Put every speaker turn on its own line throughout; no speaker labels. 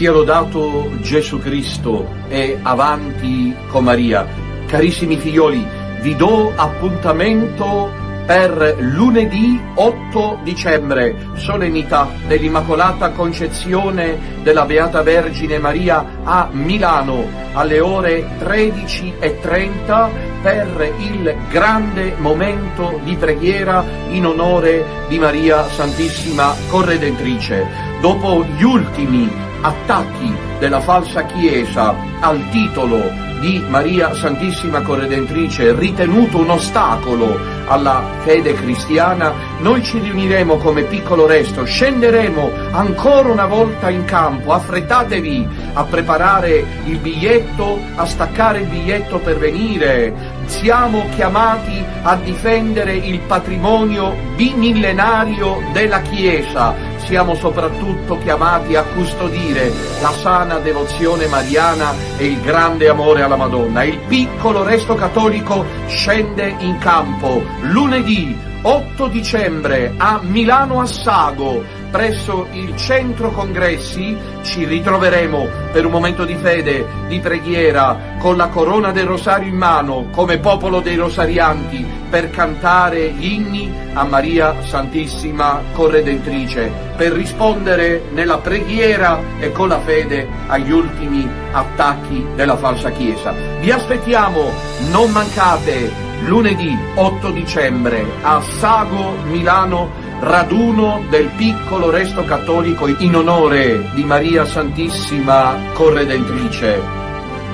Sia lodato Gesù Cristo e avanti con Maria. Carissimi figlioli, vi do appuntamento per lunedì 8 dicembre, solennità dell'Immacolata Concezione della Beata Vergine Maria a Milano, alle ore 13:30 per il grande momento di preghiera in onore di Maria Santissima Corredentrice. Dopo gli ultimi attacchi della falsa Chiesa al titolo di Maria Santissima Corredentrice, ritenuto un ostacolo alla fede cristiana, noi ci riuniremo come piccolo resto, scenderemo ancora una volta in campo, affrettatevi a preparare il biglietto, a staccare il biglietto per venire. Siamo chiamati a difendere il patrimonio bimillenario della Chiesa, siamo soprattutto chiamati a custodire la sana devozione mariana e il grande amore alla Madonna. Il piccolo resto cattolico scende in campo lunedì 8 dicembre a Milano Assago, presso il centro congressi. Ci ritroveremo per un momento di fede, di preghiera, con la corona del rosario in mano, come popolo dei rosarianti, per cantare gli inni a Maria Santissima Corredentrice, per rispondere nella preghiera e con la fede agli ultimi attacchi della falsa Chiesa. Vi aspettiamo, non mancate, lunedì 8 dicembre a Sago, Milano, raduno del piccolo resto cattolico in onore di Maria Santissima Corredentrice.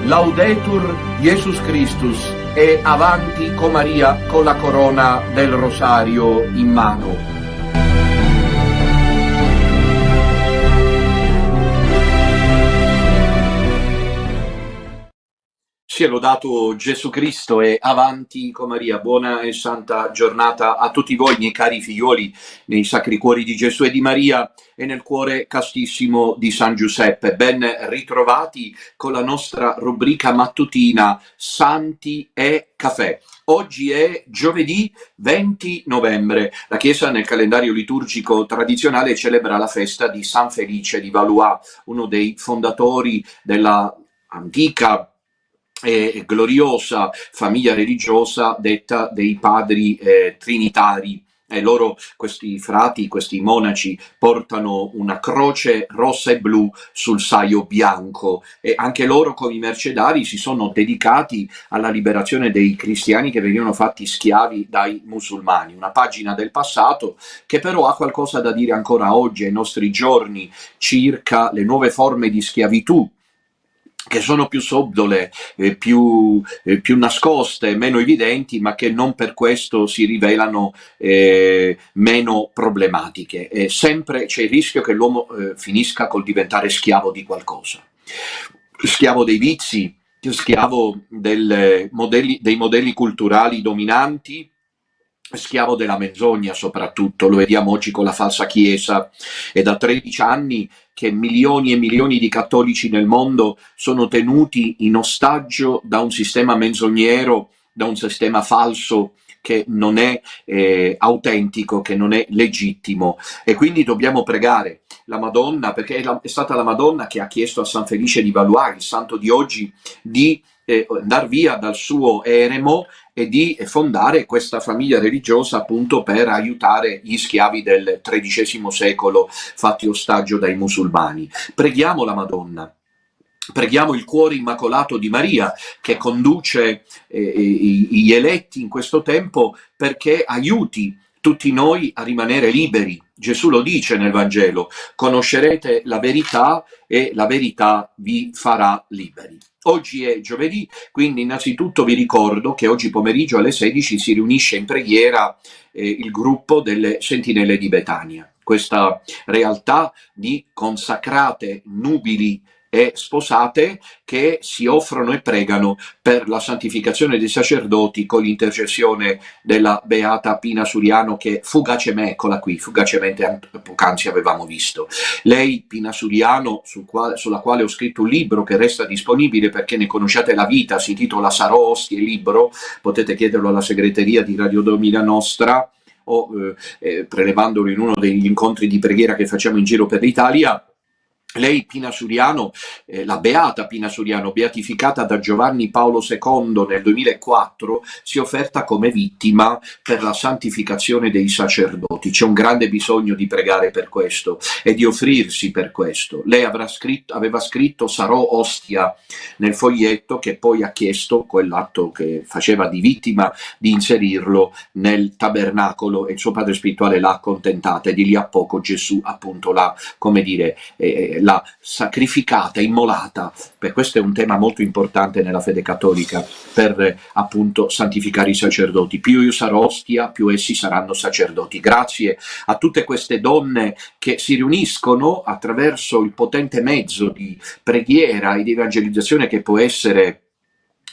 Laudetur Jesus Christus e avanti con Maria con la corona del rosario in mano. Sia lodato Gesù Cristo e avanti con Maria. Buona e santa giornata a tutti voi, miei cari figlioli, nei sacri cuori di Gesù e di Maria e nel cuore castissimo di San Giuseppe. Ben ritrovati con la nostra rubrica mattutina Santi e Caffè. Oggi è giovedì 20 novembre. La Chiesa nel calendario liturgico tradizionale celebra la festa di San Felice di Valois, uno dei fondatori della antica e gloriosa famiglia religiosa detta dei padri trinitari. E loro, questi frati, questi monaci, portano una croce rossa e blu sul saio bianco, e anche loro, come i mercedari, si sono dedicati alla liberazione dei cristiani che venivano fatti schiavi dai musulmani. Una pagina del passato che però ha qualcosa da dire ancora oggi, ai nostri giorni, circa le nuove forme di schiavitù, che sono più subdole, più nascoste, meno evidenti, ma che non per questo si rivelano meno problematiche. Sempre c'è il rischio che l'uomo finisca col diventare schiavo di qualcosa, schiavo dei vizi, schiavo dei modelli culturali dominanti, schiavo della menzogna soprattutto. Lo vediamo oggi con la falsa Chiesa. È da 13 anni che milioni e milioni di cattolici nel mondo sono tenuti in ostaggio da un sistema menzognero, da un sistema falso che non è autentico, che non è legittimo. E quindi dobbiamo pregare la Madonna, perché è stata la Madonna che ha chiesto a San Felice di Valois, il santo di oggi, di andar via dal suo eremo e di fondare questa famiglia religiosa appunto per aiutare gli schiavi del XIII secolo fatti ostaggio dai musulmani. Preghiamo la Madonna. Preghiamo il cuore immacolato di Maria, che conduce gli eletti in questo tempo, perché aiuti tutti noi a rimanere liberi. Gesù lo dice nel Vangelo: conoscerete la verità e la verità vi farà liberi. Oggi è giovedì, quindi innanzitutto vi ricordo che oggi pomeriggio alle 16 si riunisce in preghiera il gruppo delle Sentinelle di Betania, questa realtà di consacrate, nubili e sposate che si offrono e pregano per la santificazione dei sacerdoti con l'intercessione della Beata Pina Suriano, che fugacemente, eccola qui, fugacemente poc'anzi avevamo visto. Lei, Pina Suriano, sulla quale ho scritto un libro che resta disponibile perché ne conosciate la vita, si intitola Sarò Ostie libro, potete chiederlo alla segreteria di Radio Domina Nostra o prelevandolo in uno degli incontri di preghiera che facciamo in giro per l'Italia. Lei, Pina Suriano, la beata Pina Suriano, beatificata da Giovanni Paolo II nel 2004, si è offerta come vittima per la santificazione dei sacerdoti. C'è un grande bisogno di pregare per questo e di offrirsi per questo. Lei aveva scritto "Sarò ostia" nel foglietto, che poi ha chiesto, quell'atto che faceva di vittima, di inserirlo nel tabernacolo, e il suo padre spirituale l'ha accontentata, e di lì a poco Gesù appunto l'ha, come dire, l'ha sacrificata, immolata. Per questo è un tema molto importante nella fede cattolica, per appunto santificare i sacerdoti. Più io sarò ostia, più essi saranno sacerdoti. Grazie a tutte queste donne che si riuniscono attraverso il potente mezzo di preghiera e di evangelizzazione che può essere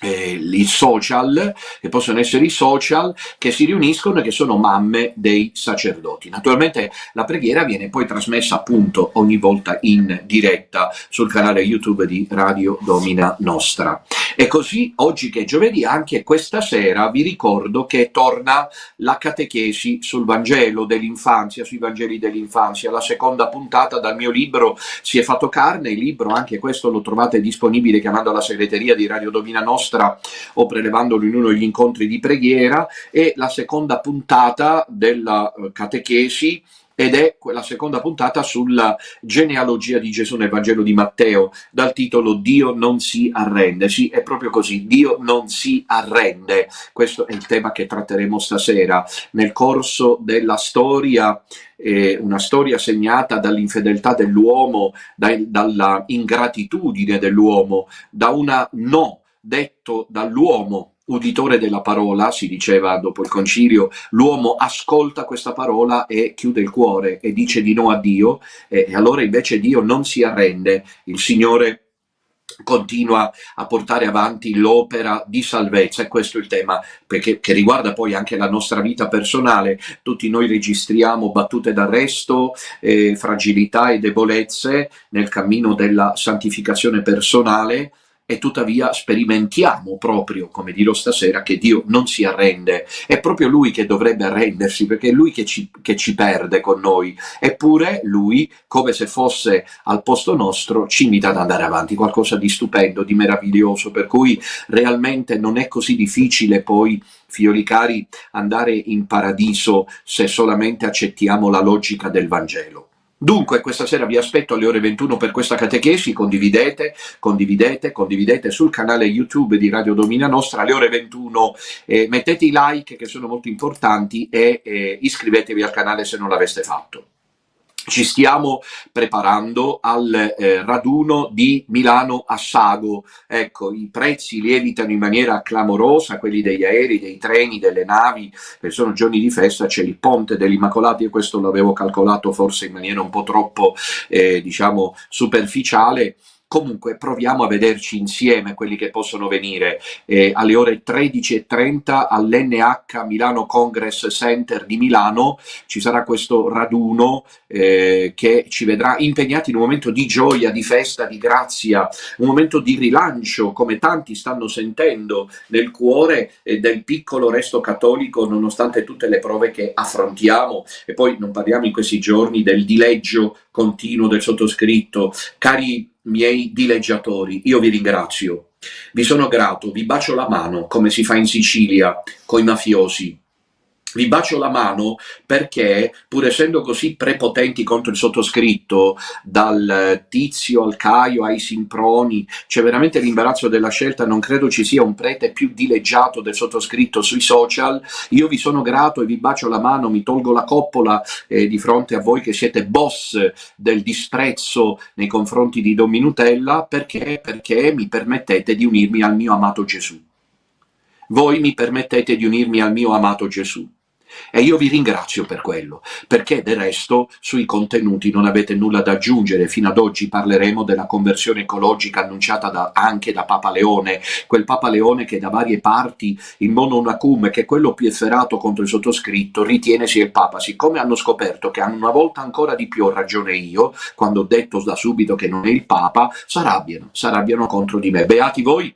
i social, che possono essere i social, che si riuniscono e che sono mamme dei sacerdoti. Naturalmente la preghiera viene poi trasmessa appunto ogni volta in diretta sul canale YouTube di Radio Domina Nostra. E così oggi, che è giovedì, anche questa sera vi ricordo che torna la catechesi sul Vangelo dell'infanzia, sui Vangeli dell'infanzia, la seconda puntata dal mio libro Si è fatto carne. Il libro, anche questo, lo trovate disponibile chiamando alla segreteria di Radio Domina Nostra o prelevandolo in uno degli incontri di preghiera. E la seconda puntata della catechesi, ed è la seconda puntata sulla genealogia di Gesù nel Vangelo di Matteo, dal titolo "Dio non si arrende". Sì, è proprio così, Dio non si arrende. Questo è il tema che tratteremo stasera nel corso della storia, una storia segnata dall'infedeltà dell'uomo, dalla ingratitudine dell'uomo, da una no detto dall'uomo uditore della parola. Si diceva dopo il concilio: l'uomo ascolta questa parola e chiude il cuore e dice di no a Dio, e allora invece Dio non si arrende. Il Signore continua a portare avanti l'opera di salvezza, e questo è il tema che riguarda poi anche la nostra vita personale. Tutti noi registriamo battute d'arresto, fragilità e debolezze nel cammino della santificazione personale, e tuttavia sperimentiamo proprio, come dirò stasera, che Dio non si arrende. È proprio Lui che dovrebbe arrendersi, perché è Lui che ci perde con noi, eppure Lui, come se fosse al posto nostro, ci invita ad andare avanti. Qualcosa di stupendo, di meraviglioso, per cui realmente non è così difficile poi, figlioli cari, andare in paradiso se solamente accettiamo la logica del Vangelo. Dunque, questa sera vi aspetto alle ore 21 per questa catechesi. Condividete sul canale YouTube di Radio Domina Nostra alle ore 21. Mettete i like, che sono molto importanti, e iscrivetevi al canale se non l'aveste fatto. Ci stiamo preparando al raduno di Milano a Sago. Ecco, i prezzi lievitano in maniera clamorosa, quelli degli aerei, dei treni, delle navi, perché sono giorni di festa. C'è il ponte degli Immacolati, e questo l'avevo calcolato forse in maniera un po' troppo diciamo superficiale. Comunque proviamo a vederci insieme, quelli che possono venire, alle ore 13:30 all'NH Milano Congress Center di Milano. Ci sarà questo raduno che ci vedrà impegnati in un momento di gioia, di festa, di grazia, un momento di rilancio, come tanti stanno sentendo nel cuore del piccolo resto cattolico, nonostante tutte le prove che affrontiamo. E poi non parliamo in questi giorni del dileggio continuo del sottoscritto. Cari miei dileggiatori, io vi ringrazio, vi sono grato, vi bacio la mano, come si fa in Sicilia coi mafiosi. Vi bacio la mano perché, pur essendo così prepotenti contro il sottoscritto, dal Tizio al Caio ai Simproni, c'è veramente l'imbarazzo della scelta. Non credo ci sia un prete più dileggiato del sottoscritto sui social. Io vi sono grato e vi bacio la mano, mi tolgo la coppola di fronte a voi che siete boss del disprezzo nei confronti di Don Minutella, perché mi permettete di unirmi al mio amato Gesù. Voi mi permettete di unirmi al mio amato Gesù. E io vi ringrazio per quello, perché del resto sui contenuti non avete nulla da aggiungere. Fino ad oggi parleremo della conversione ecologica annunciata anche da Papa Leone, quel Papa Leone che da varie parti, in mono una cum, che è quello più efferato contro il sottoscritto, ritiene sia il Papa. Siccome hanno scoperto che una volta ancora di più ho ragione io, quando ho detto da subito che non è il Papa, s'arrabbiano contro di me. Beati voi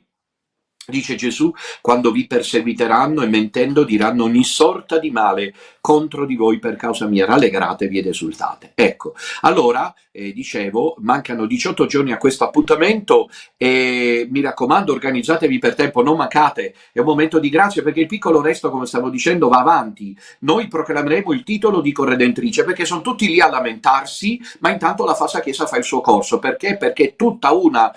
Dice Gesù, quando vi perseguiteranno e mentendo diranno ogni sorta di male contro di voi per causa mia, rallegratevi ed esultate. Ecco, allora, dicevo, mancano 18 giorni a questo appuntamento e mi raccomando, organizzatevi per tempo, non mancate, è un momento di grazia perché il piccolo resto, come stavo dicendo, va avanti. Noi proclameremo il titolo di corredentrice perché sono tutti lì a lamentarsi, ma intanto la falsa chiesa fa il suo corso. Perché? Perché è tutta una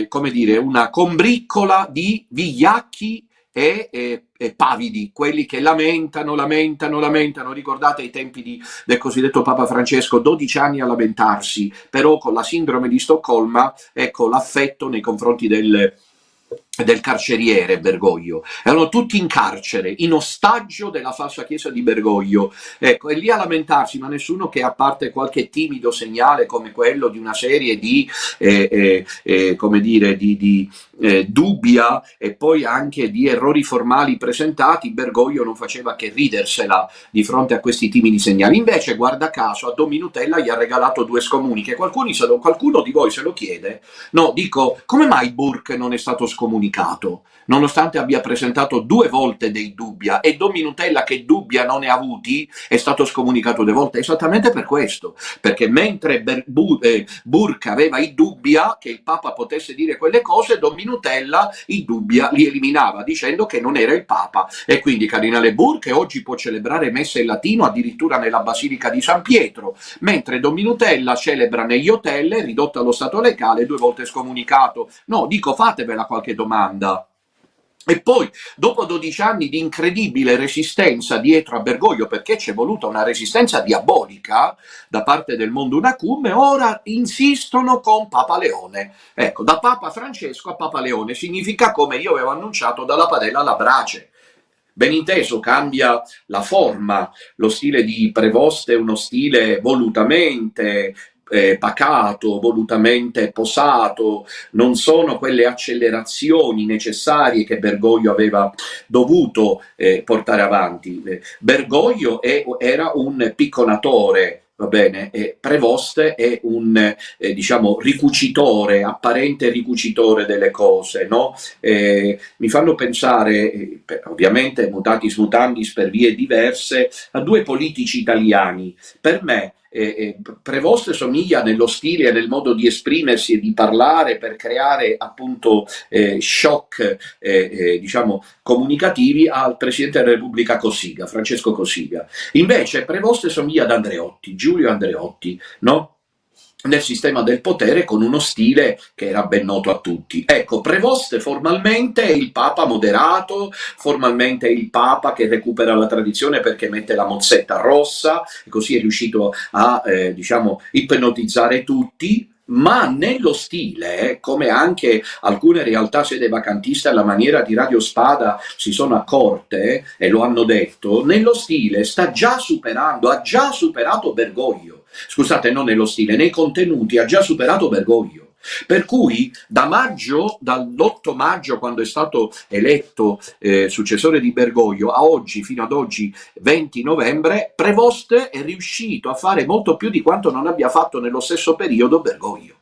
come dire, una combriccola di vigliacchi e pavidi, quelli che lamentano. Ricordate i tempi del cosiddetto Papa Francesco, 12 anni a lamentarsi, però con la sindrome di Stoccolma, ecco l'affetto nei confronti del carceriere Bergoglio. Erano tutti in carcere, in ostaggio della falsa chiesa di Bergoglio. Ecco, è lì a lamentarsi, ma nessuno che, a parte qualche timido segnale come quello di una serie di, come dire, dubbia e poi anche di errori formali presentati, Bergoglio non faceva che ridersela di fronte a questi timidi segnali. Invece, guarda caso, a Don Minutella gli ha regalato 2 scomuniche. Qualcuno di voi se lo chiede? No, dico, come mai Burke non è stato scomunicato? Nonostante abbia presentato 2 volte dei dubbia e Don Minutella, che dubbia non ne ha avuti, è stato scomunicato 2 volte, esattamente per questo, perché mentre Burke aveva i dubbia che il Papa potesse dire quelle cose, Don Minutella i dubbia li eliminava dicendo che non era il Papa, e quindi Cardinale Burke oggi può celebrare messe in latino addirittura nella Basilica di San Pietro, mentre Don Minutella celebra negli hotel, ridotto allo stato legale, 2 volte scomunicato. No, dico, fatevela qualche domanda. E poi, dopo 12 anni di incredibile resistenza dietro a Bergoglio, perché c'è voluta una resistenza diabolica da parte del mondo Unacum, ora insistono con Papa Leone. Ecco, da Papa Francesco a Papa Leone significa, come io avevo annunciato, dalla padella alla brace. Ben inteso, cambia la forma, lo stile di Prevost è uno stile volutamente pacato, volutamente posato, non sono quelle accelerazioni necessarie che Bergoglio aveva dovuto portare avanti. Bergoglio era un picconatore, va bene, Prevost è un diciamo ricucitore, apparente ricucitore delle cose, no? Mi fanno pensare, ovviamente mutatis mutandis per vie diverse, a 2 politici italiani. Per me Prevost somiglia nello stile e nel modo di esprimersi e di parlare per creare appunto shock diciamo comunicativi al Presidente della Repubblica Cossiga, Francesco Cossiga. Invece Prevost somiglia ad Andreotti, Giulio Andreotti, no? Nel sistema del potere, con uno stile che era ben noto a tutti. Ecco, Prevost formalmente è il Papa moderato, formalmente è il Papa che recupera la tradizione perché mette la mozzetta rossa, e così è riuscito a diciamo ipnotizzare tutti, ma nello stile, come anche alcune realtà sedevacantiste alla maniera di Radio Spada si sono accorte e lo hanno detto, nello stile ha già superato Bergoglio. Scusate, non nello stile, nei contenuti ha già superato Bergoglio. Per cui dall'8 maggio, quando è stato eletto successore di Bergoglio, a oggi, fino ad oggi 20 novembre, Prevost è riuscito a fare molto più di quanto non abbia fatto nello stesso periodo Bergoglio.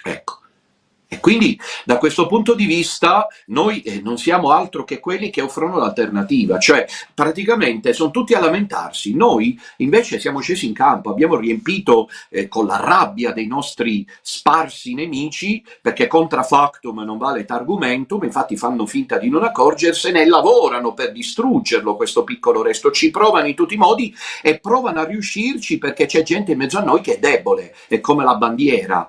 Ecco. E quindi da questo punto di vista noi non siamo altro che quelli che offrono l'alternativa, cioè praticamente sono tutti a lamentarsi, noi invece siamo scesi in campo, abbiamo riempito con la rabbia dei nostri sparsi nemici, perché contra factum non vale argumentum, infatti fanno finta di non accorgersene e lavorano per distruggerlo questo piccolo resto, ci provano in tutti i modi e provano a riuscirci perché c'è gente in mezzo a noi che è debole, è come la bandiera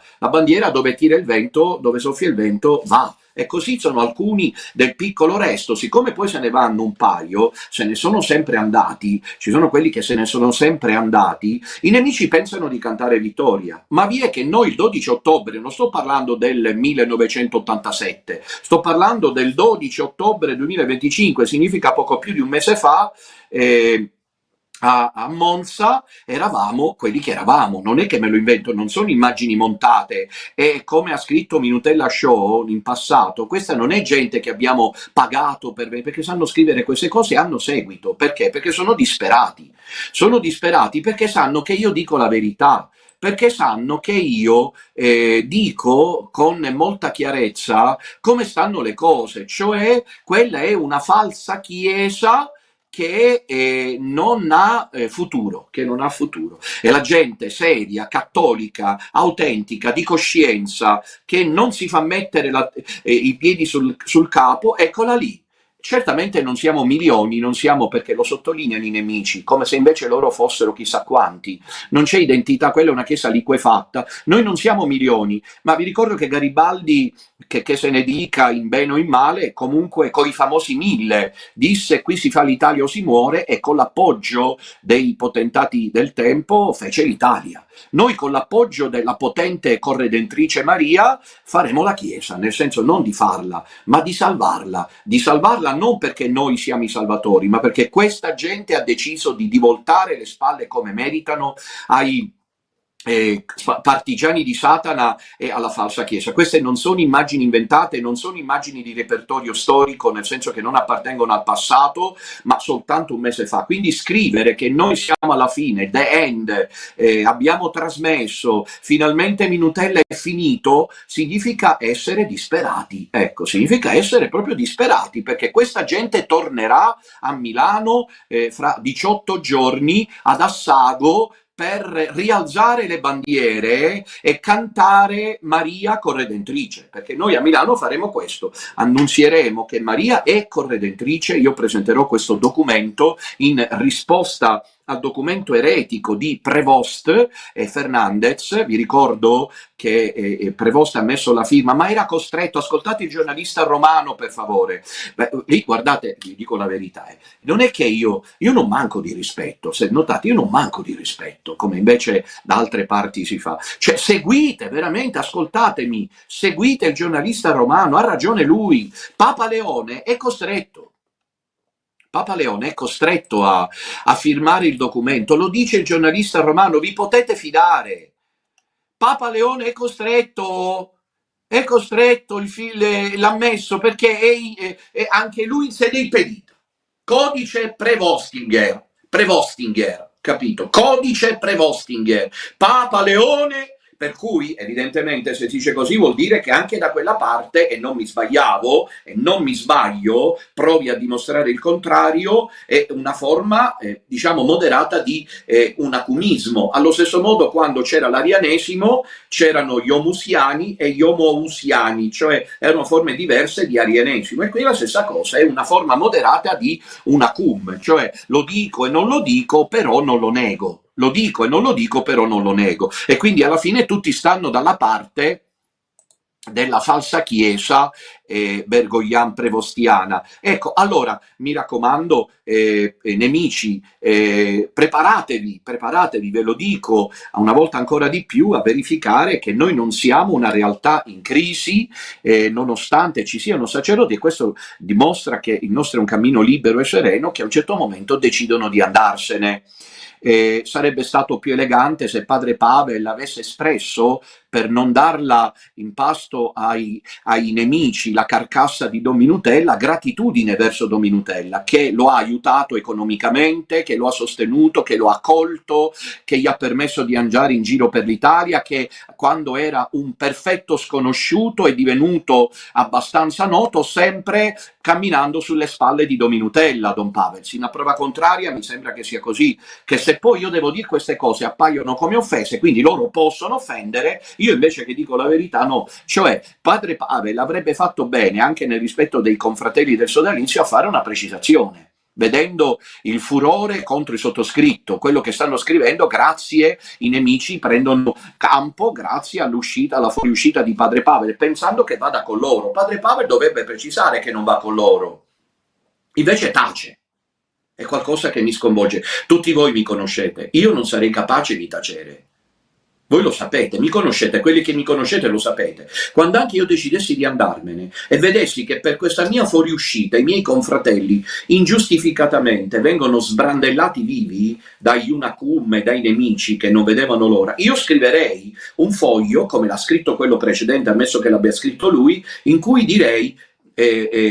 dove tira il vento, dove soffia il vento va. E così sono alcuni del piccolo resto, siccome poi se ne vanno un paio, se ne sono sempre andati, ci sono quelli che se ne sono sempre andati, i nemici pensano di cantare vittoria, ma vi è che noi il 12 ottobre, non sto parlando del 1987, sto parlando del 12 ottobre 2025, significa poco più di un mese fa, a Monza eravamo quelli che eravamo, non è che me lo invento, non sono immagini montate, e come ha scritto Minutella Show in passato, questa non è gente che abbiamo pagato perché sanno scrivere queste cose e hanno seguito, perché? Perché sono disperati perché sanno che io dico la verità, perché sanno che io dico con molta chiarezza come stanno le cose, cioè quella è una falsa chiesa che non ha futuro, che non ha futuro. E la gente seria, cattolica, autentica, di coscienza, che non si fa mettere i piedi sul capo, eccola lì. Certamente non siamo milioni, non siamo, perché lo sottolineano i nemici, come se invece loro fossero chissà quanti. Non c'è identità, quella è una chiesa liquefatta. Noi non siamo milioni, ma vi ricordo che Garibaldi, che se ne dica in bene o in male, comunque coi famosi 1000, disse qui si fa l'Italia o si muore, e con l'appoggio dei potentati del tempo fece l'Italia. Noi con l'appoggio della potente e corredentrice Maria faremo la Chiesa, nel senso non di farla, ma di salvarla non perché noi siamo i salvatori, ma perché questa gente ha deciso di voltare le spalle come meritano ai partigiani di Satana e alla falsa chiesa. Queste non sono immagini inventate, non sono immagini di repertorio storico, nel senso che non appartengono al passato, ma soltanto un mese fa. Quindi scrivere che noi siamo alla fine, the end, abbiamo trasmesso, finalmente Minutella è finito, significa essere disperati. Ecco, significa essere proprio disperati, perché questa gente tornerà a Milano fra 18 giorni ad Assago per rialzare le bandiere e cantare Maria corredentrice, perché noi a Milano faremo questo, annunzieremo che Maria è corredentrice. Io presenterò questo documento in risposta al documento eretico di Prevost e Fernandez. Vi ricordo che Prevost ha messo la firma, ma era costretto. Ascoltate il giornalista romano, per favore. Beh, lì, guardate, vi dico la verità, non è che io non manco di rispetto, se notate, io non manco di rispetto, come invece da altre parti si fa. Cioè, seguite, veramente, ascoltatemi, seguite il giornalista romano, ha ragione lui. Papa Leone è costretto. Papa Leone è costretto a firmare il documento, lo dice il giornalista romano, vi potete fidare. Papa Leone è costretto, l'ha messo perché è anche in sede impedita. Codice Prevostinger, capito? Codice Prevostinger, Papa Leone. Per cui evidentemente se si dice così vuol dire che anche da quella parte, e non mi sbagliavo e non mi sbaglio, provi a dimostrare il contrario, è una forma diciamo moderata di unacumismo. Allo stesso modo, quando c'era l'arianesimo c'erano gli omusiani e gli omoousiani, cioè erano forme diverse di arianesimo, e qui la stessa cosa, è una forma moderata di unacum, cioè lo dico e non lo dico, però non lo nego. Lo dico e non lo dico, però non lo nego. E quindi alla fine tutti stanno dalla parte della falsa chiesa bergoglian prevostiana. Ecco, allora mi raccomando, nemici, preparatevi, ve lo dico una volta ancora di più, a verificare che noi non siamo una realtà in crisi, nonostante ci siano sacerdoti, e questo dimostra che il nostro è un cammino libero e sereno, che a un certo momento decidono di andarsene. Sarebbe stato più elegante se padre Pavel avesse espresso, per non darla in pasto ai nemici, la carcassa di Don Minutella, gratitudine verso Don Minutella, che lo ha aiutato economicamente, che lo ha sostenuto, che lo ha accolto, che gli ha permesso di andare in giro per l'Italia, che quando era un perfetto sconosciuto è divenuto abbastanza noto, sempre camminando sulle spalle di Don Minutella, Don Pavel. In a prova contraria mi sembra che sia così, che se poi io devo dire queste cose appaiono come offese, quindi loro possono offendere, io invece che dico la verità no. Cioè padre Pavel avrebbe fatto bene, anche nel rispetto dei confratelli del sodalizio, a fare una precisazione, vedendo il furore contro il sottoscritto, quello che stanno scrivendo, grazie, i nemici prendono campo grazie alla fuoriuscita di padre Pavel, pensando che vada con loro. Padre Pavel dovrebbe precisare che non va con loro, invece tace. È qualcosa che mi sconvolge. Tutti voi mi conoscete, io non sarei capace di tacere. Voi lo sapete, mi conoscete, quelli che mi conoscete lo sapete. Quando anche io decidessi di andarmene e vedessi che per questa mia fuoriuscita i miei confratelli ingiustificatamente vengono sbrandellati vivi dagli unacum e dai nemici che non vedevano l'ora, io scriverei un foglio, come l'ha scritto quello precedente, ammesso che l'abbia scritto lui, in cui direi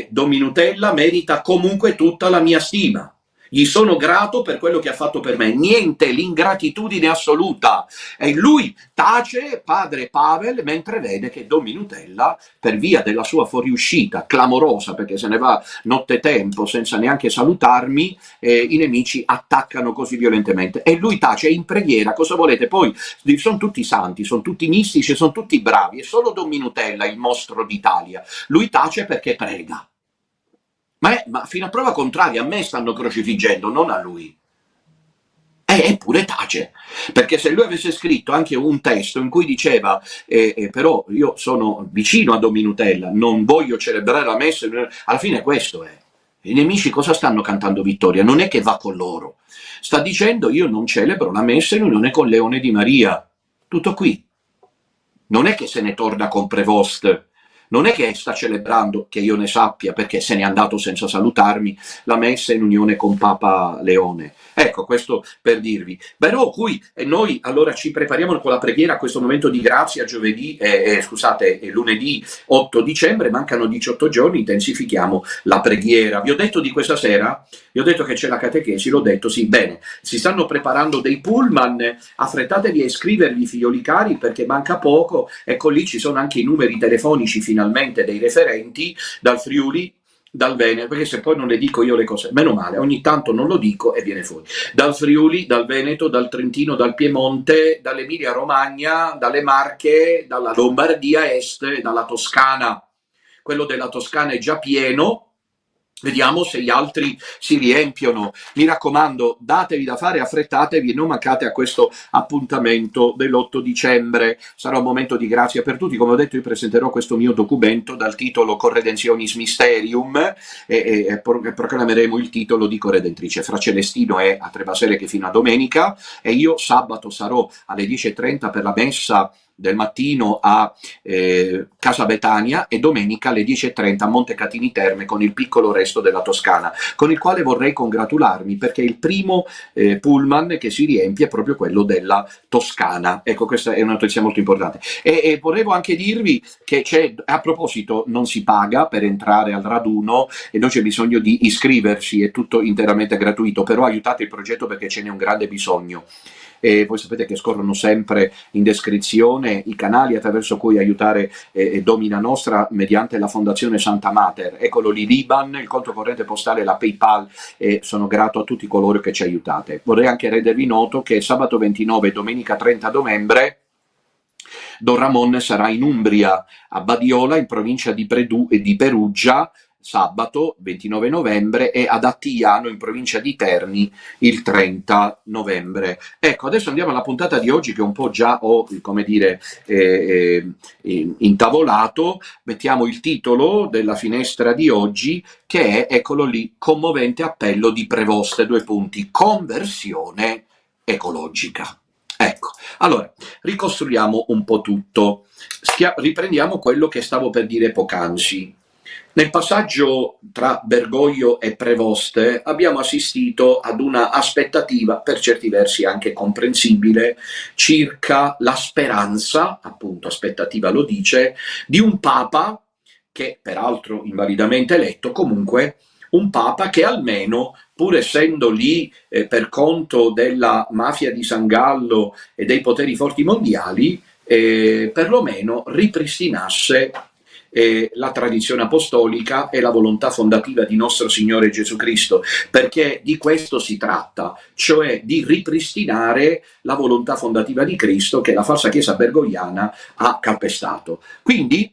Don Minutella merita comunque tutta la mia stima. Gli sono grato per quello che ha fatto per me. Niente, l'ingratitudine assoluta. E lui tace, padre Pavel, mentre vede che Don Minutella, per via della sua fuoriuscita clamorosa, perché se ne va nottetempo senza neanche salutarmi, i nemici attaccano così violentemente. E lui tace, è in preghiera. Cosa volete? Poi sono tutti santi, sono tutti mistici, sono tutti bravi. È solo Don Minutella, il mostro d'Italia. Lui tace perché prega. Ma fino a prova contraria, a me stanno crocifiggendo, non a lui. Eppure tace, perché se lui avesse scritto anche un testo in cui diceva però io sono vicino a Don Minutella, non voglio celebrare la messa, alla fine questo è. I nemici cosa stanno cantando vittoria? Non è che va con loro, sta dicendo io non celebro la messa in unione con Leone di Maria, tutto qui. Non è che se ne torna con Prevost, non è che sta celebrando, che io ne sappia, perché se n'è andato senza salutarmi, la messa in unione con Papa Leone. Ecco, questo per dirvi. Però qui noi allora ci prepariamo con la preghiera a questo momento di grazia, giovedì, lunedì 8 dicembre, mancano 18 giorni, intensifichiamo la preghiera. Vi ho detto di questa sera? Vi ho detto che c'è la catechesi, l'ho detto, sì, bene. Si stanno preparando dei pullman, affrettatevi a iscrivervi, figlioli cari, perché manca poco. Ecco, lì ci sono anche i numeri telefonici finalmente dei referenti dal Friuli, dal Veneto, perché se poi non le dico io le cose, meno male, ogni tanto non lo dico e viene fuori. Dal Friuli, dal Veneto, dal Trentino, dal Piemonte, dall'Emilia Romagna, dalle Marche, dalla Lombardia Est, dalla Toscana. Quello della Toscana è già pieno. Vediamo se gli altri si riempiono. Mi raccomando, datevi da fare, affrettatevi e non mancate a questo appuntamento dell'8 dicembre. Sarà un momento di grazia per tutti. Come ho detto, io presenterò questo mio documento dal titolo Corredentionis Mysterium e proclameremo il titolo di corredentrice. Fra Celestino e a Trebasele che fino a domenica, e io sabato sarò alle 10:30 per la messa del mattino a Casa Betania e domenica alle 10:30 a Montecatini Terme con il piccolo resto della Toscana, con il quale vorrei congratularmi perché il primo pullman che si riempie è proprio quello della Toscana. Ecco, questa è una notizia molto importante. E volevo anche dirvi che c'è, a proposito, non si paga per entrare al raduno e non c'è bisogno di iscriversi, è tutto interamente gratuito, però aiutate il progetto perché ce n'è un grande bisogno. E voi sapete che scorrono sempre in descrizione i canali attraverso cui aiutare Domina Nostra mediante la Fondazione Santa Mater. Eccolo lì, l'Iban, il conto corrente postale, la PayPal, e sono grato a tutti coloro che ci aiutate. Vorrei anche rendervi noto che sabato 29 e domenica 30 novembre Don Ramon sarà in Umbria, a Badiola, in provincia di Perugia, sabato 29 novembre, e ad Attigliano, in provincia di Terni, il 30 novembre. Ecco, adesso andiamo alla puntata di oggi che un po' già ho, come dire, intavolato. Mettiamo il titolo della finestra di oggi, che è, eccolo lì, commovente appello di Prevost, due punti, conversione ecologica. Ecco, allora, ricostruiamo un po' tutto. Riprendiamo quello che stavo per dire poc'anzi. Nel passaggio tra Bergoglio e Prevost abbiamo assistito ad una aspettativa, per certi versi anche comprensibile, circa la speranza, appunto aspettativa lo dice, di un Papa, che peraltro invalidamente eletto, comunque un Papa che almeno, pur essendo lì per conto della mafia di San Gallo e dei poteri forti mondiali, perlomeno ripristinasse la tradizione apostolica e la volontà fondativa di nostro Signore Gesù Cristo, perché di questo si tratta, cioè di ripristinare la volontà fondativa di Cristo che la falsa chiesa bergogliana ha calpestato. Quindi,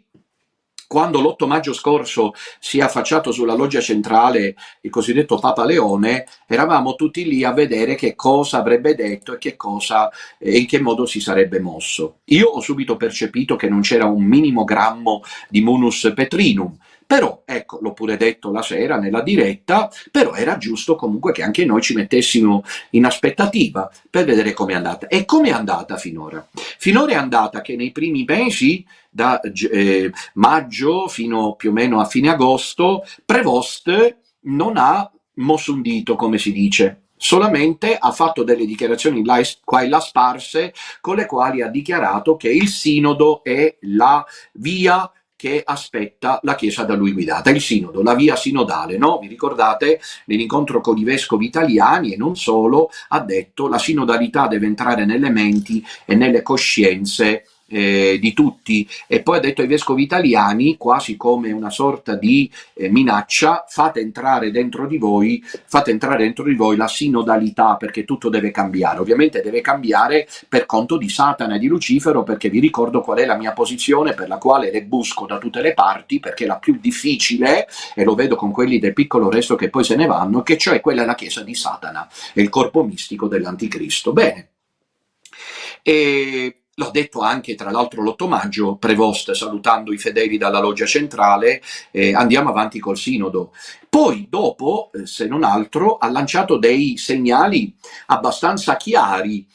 quando l'8 maggio scorso si è affacciato sulla loggia centrale il cosiddetto Papa Leone, eravamo tutti lì a vedere che cosa avrebbe detto e che cosa e in che modo si sarebbe mosso. Io ho subito percepito che non c'era un minimo grammo di munus petrinum, però, ecco, l'ho pure detto la sera nella diretta, però era giusto comunque che anche noi ci mettessimo in aspettativa per vedere come è andata. E come è andata finora? Finora è andata che nei primi mesi, da maggio fino più o meno a fine agosto, Prevost non ha mosso un dito, come si dice. Solamente ha fatto delle dichiarazioni qua e là sparse, con le quali ha dichiarato che il sinodo è la via che aspetta la Chiesa da lui guidata, il sinodo, la via sinodale, no? Vi ricordate, nell'incontro con i vescovi italiani e non solo, ha detto la sinodalità deve entrare nelle menti e nelle coscienze di tutti, e poi ha detto ai vescovi italiani, quasi come una sorta di minaccia: fate entrare dentro di voi la sinodalità, perché tutto deve cambiare. Ovviamente deve cambiare per conto di Satana e di Lucifero, perché vi ricordo qual è la mia posizione, per la quale le busco da tutte le parti, perché è la più difficile, e lo vedo con quelli del piccolo resto che poi se ne vanno, che cioè quella è la chiesa di Satana, è il corpo mistico dell'anticristo. Bene, e l'ho detto anche tra l'altro l'8 maggio, Prevost, salutando i fedeli dalla loggia centrale, andiamo avanti col sinodo. Poi dopo, se non altro, ha lanciato dei segnali abbastanza chiari,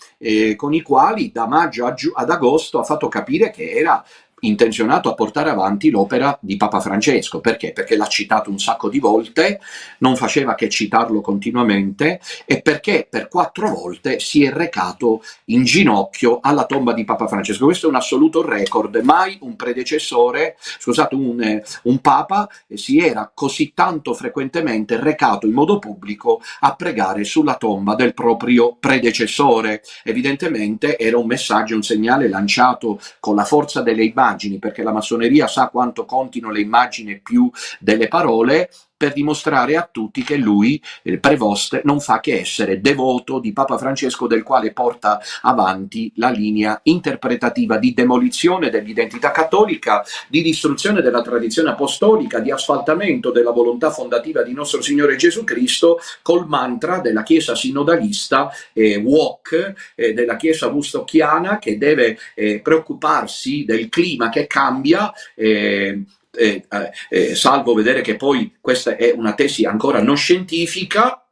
con i quali da maggio ad agosto ha fatto capire che era intenzionato a portare avanti l'opera di Papa Francesco. Perché? Perché l'ha citato un sacco di volte, non faceva che citarlo continuamente, e perché per 4 volte si è recato in ginocchio alla tomba di Papa Francesco. Questo è un assoluto record, mai un predecessore, scusate, un Papa si era così tanto frequentemente recato in modo pubblico a pregare sulla tomba del proprio predecessore. Evidentemente era un messaggio, un segnale lanciato con la forza delle immagini, perché la massoneria sa quanto contino le immagini più delle parole, per dimostrare a tutti che lui, Prevost, non fa che essere devoto di Papa Francesco, del quale porta avanti la linea interpretativa di demolizione dell'identità cattolica, di distruzione della tradizione apostolica, di asfaltamento della volontà fondativa di nostro Signore Gesù Cristo, col mantra della Chiesa sinodalista, WOC, della Chiesa wustocchiana, che deve preoccuparsi del clima che cambia, salvo vedere che poi questa è una tesi ancora non scientifica,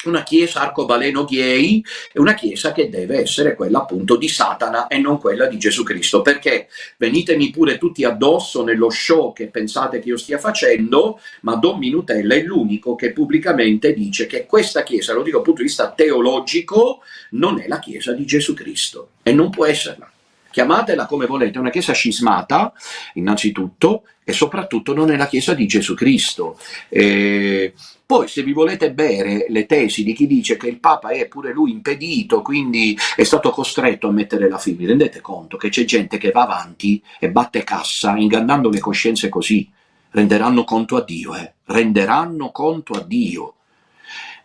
una chiesa arcobaleno gay, è una chiesa che deve essere quella appunto di Satana e non quella di Gesù Cristo. Perché venitemi pure tutti addosso nello show che pensate che io stia facendo, ma Don Minutella è l'unico che pubblicamente dice che questa chiesa, lo dico dal punto di vista teologico, non è la chiesa di Gesù Cristo e non può esserla. Chiamatela come volete, è una chiesa scismata innanzitutto, e soprattutto non è la chiesa di Gesù Cristo. Poi se vi volete bere le tesi di chi dice che il Papa è pure lui impedito, quindi è stato costretto a mettere la firma, rendete conto che c'è gente che va avanti e batte cassa ingannando le coscienze così. Renderanno conto a Dio, renderanno conto a Dio,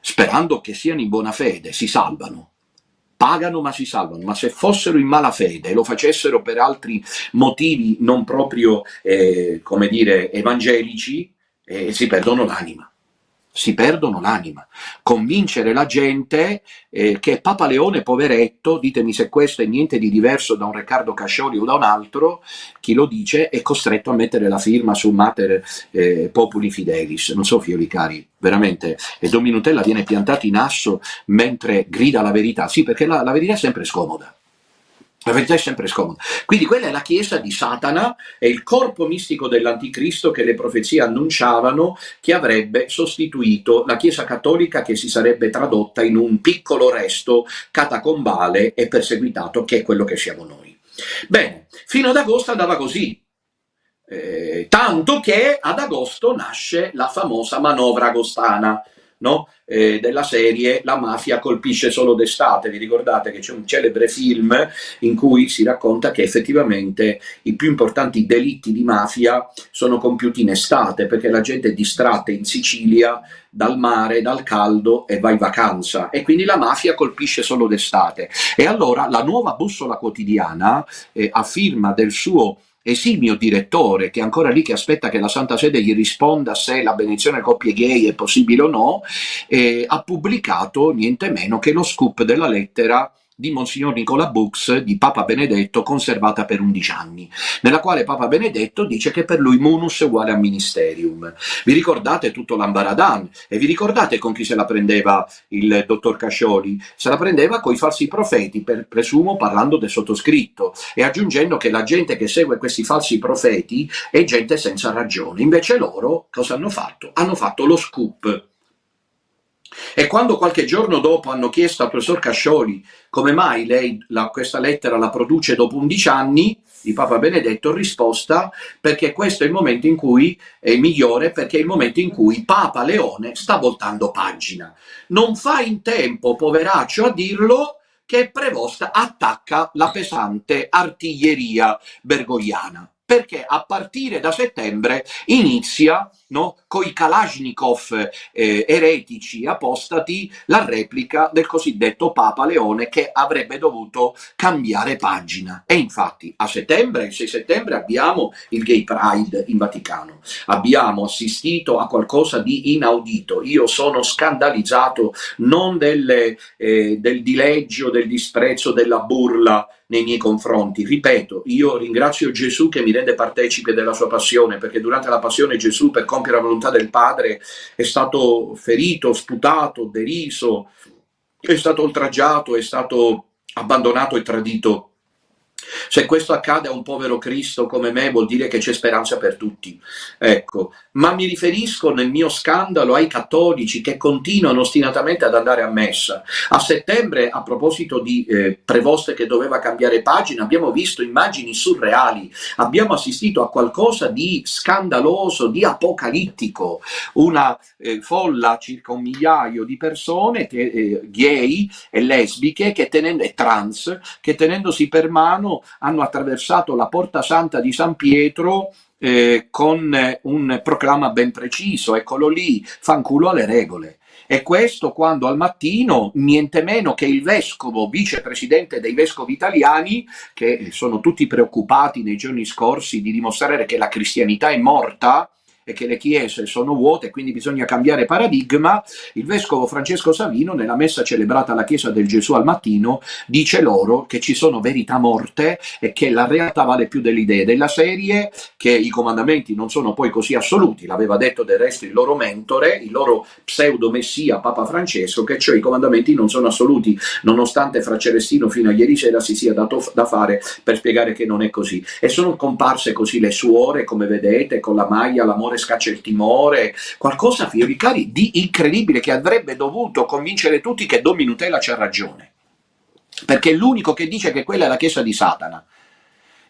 sperando che siano in buona fede, si salvano. Pagano ma si salvano, ma se fossero in malafede e lo facessero per altri motivi non proprio, come dire, evangelici, si perdono l'anima. Si perdono l'anima. Convincere la gente che Papa Leone, poveretto, ditemi se questo è niente di diverso da un Riccardo Cascioli o da un altro, chi lo dice è costretto a mettere la firma su Mater Populi Fidelis. Non so, figlioli cari, veramente. E Don Minutella viene piantato in asso mentre grida la verità. Sì, perché la verità è sempre scomoda. La verità è sempre scomoda. Quindi quella è la chiesa di Satana, è il corpo mistico dell'anticristo che le profezie annunciavano, che avrebbe sostituito la chiesa cattolica, che si sarebbe tradotta in un piccolo resto catacombale e perseguitato, che è quello che siamo noi. Bene, fino ad agosto andava così. Tanto che ad agosto nasce la famosa manovra agostana, no? Della serie La mafia colpisce solo d'estate. Vi ricordate che c'è un celebre film in cui si racconta che effettivamente i più importanti delitti di mafia sono compiuti in estate, perché la gente è distratta in Sicilia dal mare, dal caldo, e va in vacanza, e quindi la mafia colpisce solo d'estate. E allora la Nuova Bussola Quotidiana, a firma del suo esimio direttore, che è ancora lì che aspetta che la Santa Sede gli risponda se la benedizione alle coppie gay è possibile o no, ha pubblicato niente meno che lo scoop della lettera di Monsignor Nicola Bux di Papa Benedetto, conservata per 11 anni, nella quale Papa Benedetto dice che per lui munus è uguale a ministerium. Vi ricordate tutto l'ambaradan? E vi ricordate con chi se la prendeva il dottor Cascioli? Se la prendeva coi falsi profeti, presumo parlando del sottoscritto, e aggiungendo che la gente che segue questi falsi profeti è gente senza ragione. Invece loro cosa hanno fatto? Hanno fatto lo scoop. E quando qualche giorno dopo hanno chiesto al professor Cascioli come mai lei questa lettera la produce dopo 11 anni, di Papa Benedetto, risposta perché questo è il momento in cui è migliore, perché è il momento in cui Papa Leone sta voltando pagina. Non fa in tempo, poveraccio, a dirlo, che Prevost attacca la pesante artiglieria bergogliana, perché a partire da settembre inizia, no, con i Kalashnikov eretici apostati, la replica del cosiddetto Papa Leone, che avrebbe dovuto cambiare pagina. E infatti a settembre, il 6 settembre, abbiamo il Gay Pride in Vaticano, abbiamo assistito a qualcosa di inaudito. Io sono scandalizzato non del dileggio, del disprezzo, della burla nei miei confronti. Ripeto, io ringrazio Gesù che mi rende partecipe della sua passione, perché durante la passione Gesù, per compiere la volontà del Padre, è stato ferito, sputato, deriso, è stato oltraggiato, è stato abbandonato e tradito. Se questo accade a un povero Cristo come me, vuol dire che c'è speranza per tutti. Ecco, ma mi riferisco nel mio scandalo ai cattolici che continuano ostinatamente ad andare a messa. A settembre, a proposito di Prevost che doveva cambiare pagina, abbiamo visto immagini surreali, abbiamo assistito a qualcosa di scandaloso, di apocalittico, una folla, circa 1 migliaio di persone gay e lesbiche e trans, che tenendosi per mano hanno attraversato la Porta Santa di San Pietro con un proclama ben preciso, eccolo lì, fanculo alle regole. E questo quando al mattino niente meno che il vescovo, vicepresidente dei vescovi italiani, che sono tutti preoccupati nei giorni scorsi di dimostrare che la cristianità è morta e che le chiese sono vuote, quindi bisogna cambiare paradigma, il vescovo Francesco Savino, nella messa celebrata alla Chiesa del Gesù al mattino, dice loro che ci sono verità morte e che la realtà vale più delle idee, della serie che i comandamenti non sono poi così assoluti, l'aveva detto del resto il loro mentore, il loro pseudo messia Papa Francesco, che cioè i comandamenti non sono assoluti, nonostante fra Celestino fino a ieri sera si sia dato da fare per spiegare che non è così. E sono comparse così le suore, come vedete, con la maglia l'amore scaccia il timore, qualcosa, fiori cari, di incredibile, che avrebbe dovuto convincere tutti che Don Minutella c'ha ragione, perché è l'unico che dice che quella è la chiesa di Satana.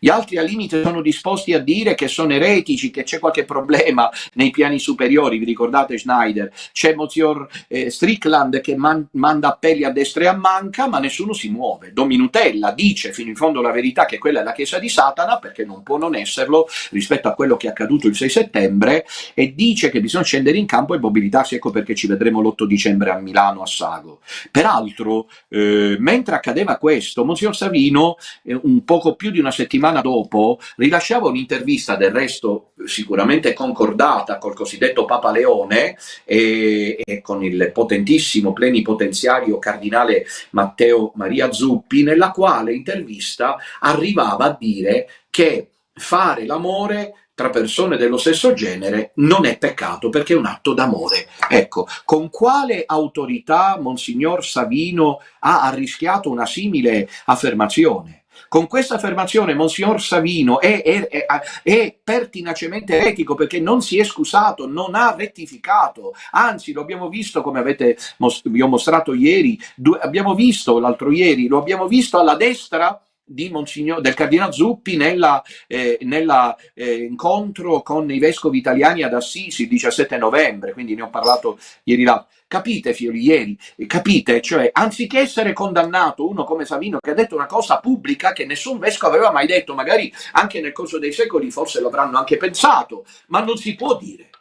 Gli altri al limite sono disposti a dire che sono eretici, che c'è qualche problema nei piani superiori, vi ricordate Schneider? C'è Monsignor Strickland che manda appelli a destra e a manca, ma nessuno si muove. Don Minutella dice fino in fondo la verità che quella è la chiesa di Satana, perché non può non esserlo rispetto a quello che è accaduto il 6 settembre, e dice che bisogna scendere in campo e mobilitarsi, ecco perché ci vedremo l'8 dicembre a Milano, a Sago. Peraltro, mentre accadeva questo, Monsignor Savino, un poco più di una settimana dopo, rilasciava un'intervista, del resto sicuramente concordata col cosiddetto Papa Leone e con il potentissimo plenipotenziario cardinale Matteo Maria Zuppi, nella quale intervista arrivava a dire che fare l'amore tra persone dello stesso genere non è peccato perché è un atto d'amore. Ecco, con quale autorità Monsignor Savino ha arrischiato una simile affermazione? Con questa affermazione Monsignor Savino è pertinacemente eretico, perché non si è scusato, non ha rettificato, anzi lo abbiamo visto, come vi ho mostrato ieri, abbiamo visto l'altro ieri, lo abbiamo visto alla destra del cardinale Zuppi nell'incontro con i vescovi italiani ad Assisi il 17 novembre, quindi ne ho parlato ieri là. Capite, figlioli, ieri? Capite? Cioè, anziché essere condannato uno come Savino che ha detto una cosa pubblica che nessun vescovo aveva mai detto, magari anche nel corso dei secoli forse lo avranno anche pensato, ma non si può dire.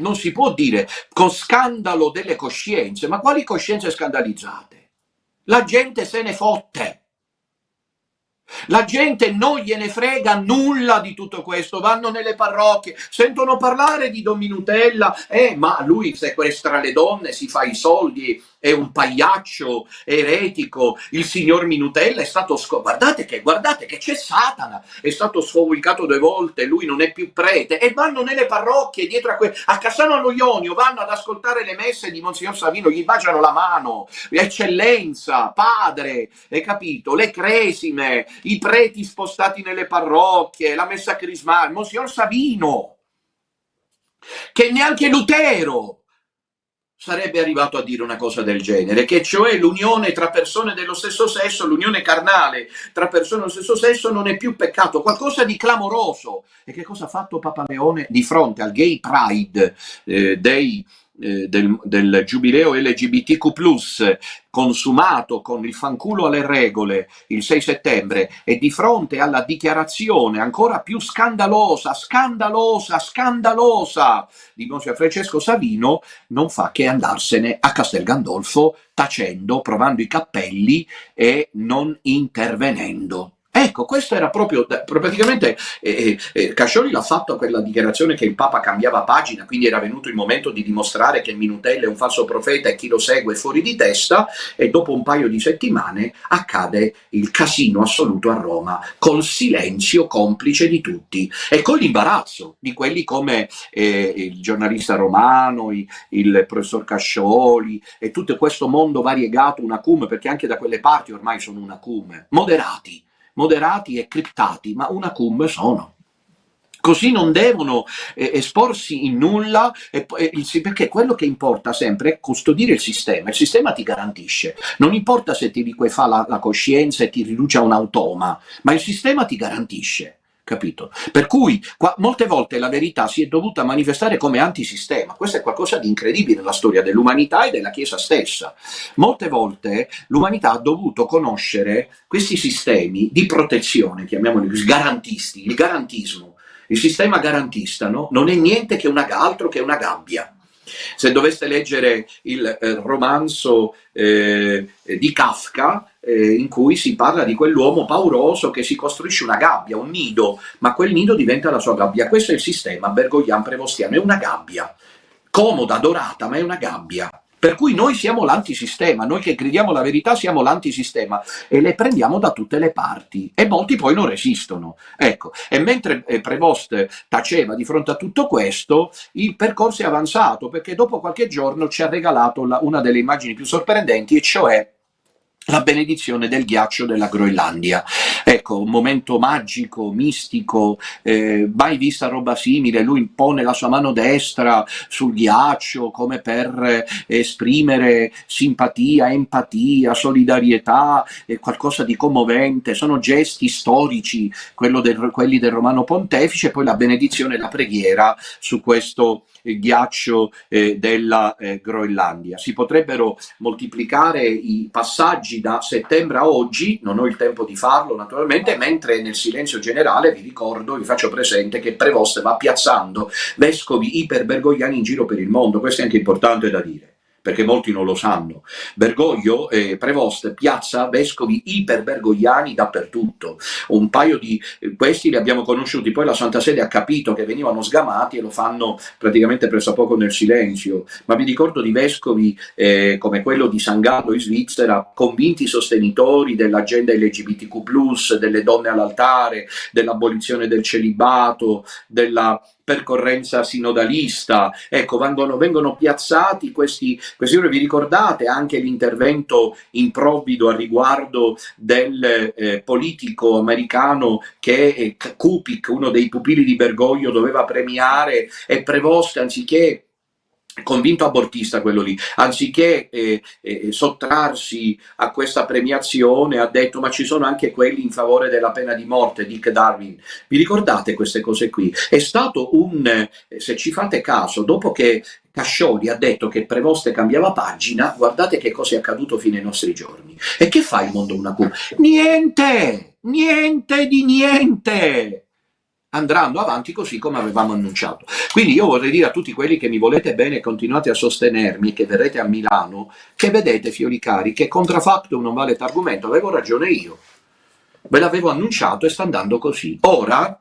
Non si può dire con scandalo delle coscienze. Ma quali coscienze scandalizzate? La gente se ne fotte. La gente non gliene frega nulla di tutto questo, vanno nelle parrocchie, sentono parlare di Don Minutella, ma lui sequestra le donne, si fa i soldi, è un pagliaccio eretico, il signor Minutella è stato guardate che c'è Satana, è stato scomunicato 2 volte, lui non è più prete, e vanno nelle parrocchie dietro a Cassano allo Ionio, vanno ad ascoltare le messe di Monsignor Savino, gli baciano la mano, eccellenza, padre, hai capito? Le cresime, i preti spostati nelle parrocchie, la messa crismale, Monsignor Savino, che neanche Lutero sarebbe arrivato a dire una cosa del genere, che cioè l'unione tra persone dello stesso sesso, l'unione carnale tra persone dello stesso sesso non è più peccato, qualcosa di clamoroso. E che cosa ha fatto Papa Leone di fronte al Gay Pride del giubileo LGBTQ+, consumato con il fanculo alle regole il 6 settembre, e di fronte alla dichiarazione ancora più scandalosa di Monsignor Francesco Savino, non fa che andarsene a Castel Gandolfo tacendo, provando i cappelli e non intervenendo. Ecco, questo era proprio, praticamente Cascioli l'ha fatto quella dichiarazione che il Papa cambiava pagina, quindi era venuto il momento di dimostrare che Minutella è un falso profeta e chi lo segue è fuori di testa, e dopo un paio di settimane accade il casino assoluto a Roma, col silenzio complice di tutti e con l'imbarazzo di quelli come il giornalista Romano, il professor Cascioli e tutto questo mondo variegato, un acume, perché anche da quelle parti ormai sono un acume, moderati e criptati, ma una cum sono. Così non devono esporsi in nulla, perché quello che importa sempre è custodire il sistema ti garantisce, non importa se ti liquefa la coscienza e ti riduce a un automa, ma il sistema ti garantisce. Capito? Per cui molte volte la verità si è dovuta manifestare come antisistema. Questo è qualcosa di incredibile nella storia dell'umanità e della Chiesa stessa. Molte volte l'umanità ha dovuto conoscere questi sistemi di protezione, chiamiamoli garantisti, il garantismo. Il sistema garantista, no? Non è niente che altro che una gabbia. Se doveste leggere il romanzo di Kafka, in cui si parla di quell'uomo pauroso che si costruisce una gabbia, un nido, ma quel nido diventa la sua gabbia. Questo è il sistema bergoglian prevostiano, è una gabbia, comoda, dorata, ma è una gabbia. Per cui noi siamo l'antisistema, noi che gridiamo la verità siamo l'antisistema e le prendiamo da tutte le parti e molti poi non resistono. Ecco, e mentre Prevost taceva di fronte a tutto questo, il percorso è avanzato, perché dopo qualche giorno ci ha regalato una delle immagini più sorprendenti, e cioè la benedizione del ghiaccio della Groenlandia. Ecco, un momento magico, mistico, mai vista roba simile. Lui pone la sua mano destra sul ghiaccio come per esprimere simpatia, empatia, solidarietà, qualcosa di commovente. Sono gesti storici, quelli del Romano Pontefice, e poi la benedizione e la preghiera su questo ghiaccio della Groenlandia. Si potrebbero moltiplicare i passaggi da settembre a oggi, non ho il tempo di farlo naturalmente, mentre nel silenzio generale vi ricordo, vi faccio presente che Prevost va piazzando vescovi iperbergogliani in giro per il mondo. Questo è anche importante da dire, perché molti non lo sanno. Bergoglio, Prevost, piazza vescovi iperbergogliani dappertutto. Un paio di questi li abbiamo conosciuti, poi la Santa Sede ha capito che venivano sgamati e lo fanno praticamente pressappoco nel silenzio. Ma vi ricordo di vescovi come quello di San Gallo in Svizzera, convinti sostenitori dell'agenda LGBTQ+, delle donne all'altare, dell'abolizione del celibato, della percorrenza sinodalista. Ecco, vengono piazzati questi. Vi ricordate anche l'intervento improvvido a riguardo del politico americano che Kupik, uno dei pupilli di Bergoglio, doveva premiare, e Prevost, anziché, convinto abortista quello lì, anziché sottrarsi a questa premiazione, ha detto: ma ci sono anche quelli in favore della pena di morte, Dick Darwin. Vi ricordate queste cose qui? È stato se ci fate caso, dopo che Cascioli ha detto che Prevost cambiava pagina, guardate che cosa è accaduto fino ai nostri giorni. E che fa il mondo una Q? Niente di niente. Andranno avanti così come avevamo annunciato. Quindi io vorrei dire a tutti quelli che mi volete bene e continuate a sostenermi, che verrete a Milano, che vedete, fiori cari, che contrafactum non vale l'argomento, avevo ragione io, ve l'avevo annunciato e sta andando così. Ora,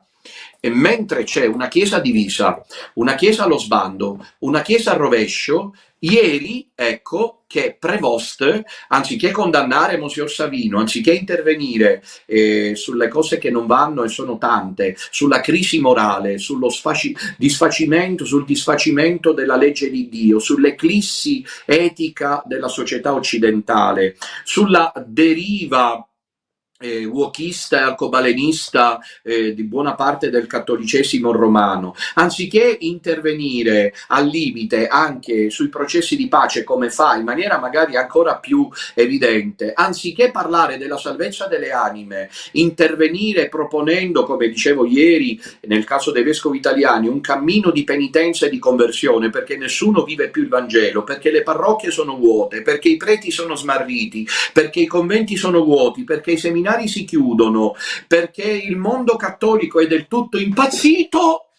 mentre c'è una chiesa divisa, una chiesa allo sbando, una chiesa al rovescio, ieri, ecco, che Prevost, anziché condannare Monsignor Savino, anziché intervenire sulle cose che non vanno, e sono tante, sulla crisi morale, sul disfacimento della legge di Dio, sull'eclissi etica della società occidentale, sulla deriva wokista e arcobalenista di buona parte del cattolicesimo romano, anziché intervenire al limite anche sui processi di pace come fa in maniera magari ancora più evidente, anziché parlare della salvezza delle anime, intervenire proponendo, come dicevo ieri nel caso dei vescovi italiani, un cammino di penitenza e di conversione, perché nessuno vive più il Vangelo, perché le parrocchie sono vuote, perché i preti sono smarriti, perché i conventi sono vuoti, perché i seminari si chiudono, perché il mondo cattolico è del tutto impazzito.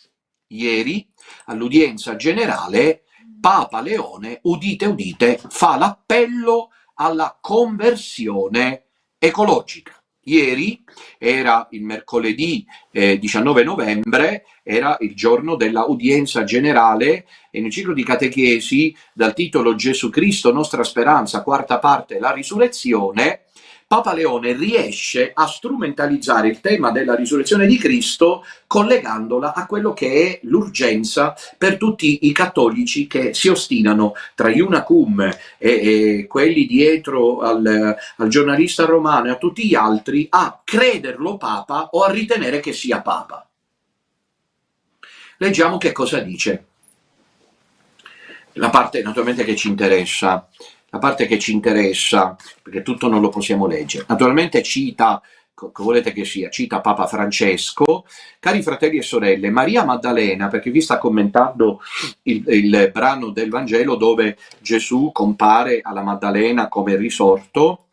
Ieri, all'udienza generale, Papa Leone, udite udite, fa l'appello alla conversione ecologica. Ieri era il mercoledì 19 novembre, era il giorno della udienza generale e nel ciclo di catechesi dal titolo Gesù Cristo, nostra speranza, quarta parte, la risurrezione, Papa Leone riesce a strumentalizzare il tema della risurrezione di Cristo collegandola a quello che è l'urgenza per tutti i cattolici che si ostinano tra Iuna Cum e quelli dietro al giornalista romano e a tutti gli altri a crederlo Papa o a ritenere che sia Papa. Leggiamo che cosa dice. La parte naturalmente che ci interessa, perché tutto non lo possiamo leggere. Naturalmente cita, che volete che sia, cita Papa Francesco, cari fratelli e sorelle, Maria Maddalena, perché vi sta commentando il brano del Vangelo dove Gesù compare alla Maddalena come risorto,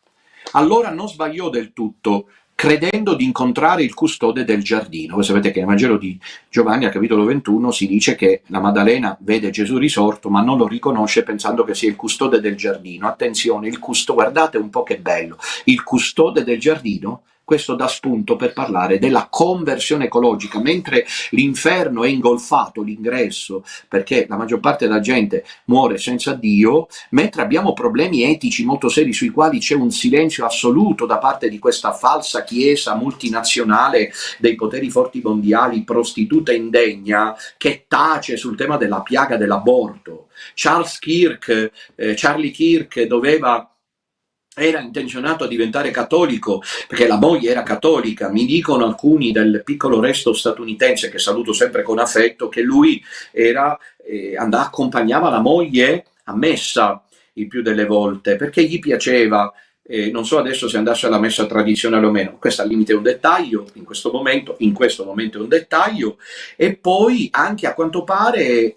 allora non sbagliò del tutto, credendo di incontrare il custode del giardino. Voi sapete che nel Vangelo di Giovanni, al capitolo 21, si dice che la Maddalena vede Gesù risorto, ma non lo riconosce pensando che sia il custode del giardino. Attenzione, guardate un po' che bello, il custode del giardino. Questo dà spunto per parlare della conversione ecologica, mentre l'inferno è ingolfato, l'ingresso, perché la maggior parte della gente muore senza Dio, mentre abbiamo problemi etici molto seri sui quali c'è un silenzio assoluto da parte di questa falsa chiesa multinazionale dei poteri forti mondiali, prostituta e indegna, che tace sul tema della piaga dell'aborto. Charlie Kirk era intenzionato a diventare cattolico perché la moglie era cattolica. Mi dicono alcuni del piccolo resto statunitense, che saluto sempre con affetto, che lui accompagnava la moglie a messa il più delle volte perché gli piaceva. Non so adesso se andasse alla messa tradizionale o meno, questo al limite è un dettaglio, in questo momento è un dettaglio. E poi anche a quanto pare,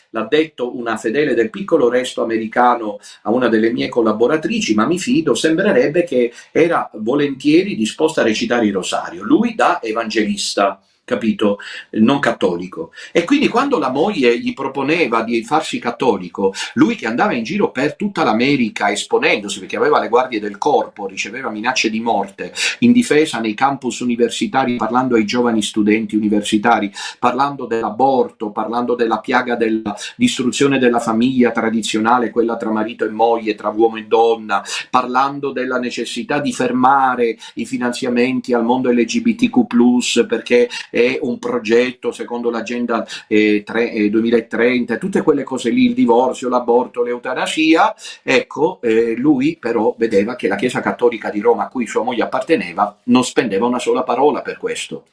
l'ha detto una fedele del piccolo resto americano a una delle mie collaboratrici, ma mi fido, sembrerebbe che era volentieri disposta a recitare il rosario, lui da evangelista, capito? Non cattolico. E quindi quando la moglie gli proponeva di farsi cattolico, lui che andava in giro per tutta l'America esponendosi, perché aveva le guardie del corpo, riceveva minacce di morte in difesa nei campus universitari, parlando ai giovani studenti universitari, parlando dell'aborto, parlando della piaga della distruzione della famiglia tradizionale, quella tra marito e moglie, tra uomo e donna, parlando della necessità di fermare i finanziamenti al mondo LGBTQ+, perché è un progetto secondo l'agenda 2030, tutte quelle cose lì, il divorzio, l'aborto, l'eutanasia. Ecco, lui però vedeva che la Chiesa Cattolica di Roma, a cui sua moglie apparteneva, non spendeva una sola parola per questo,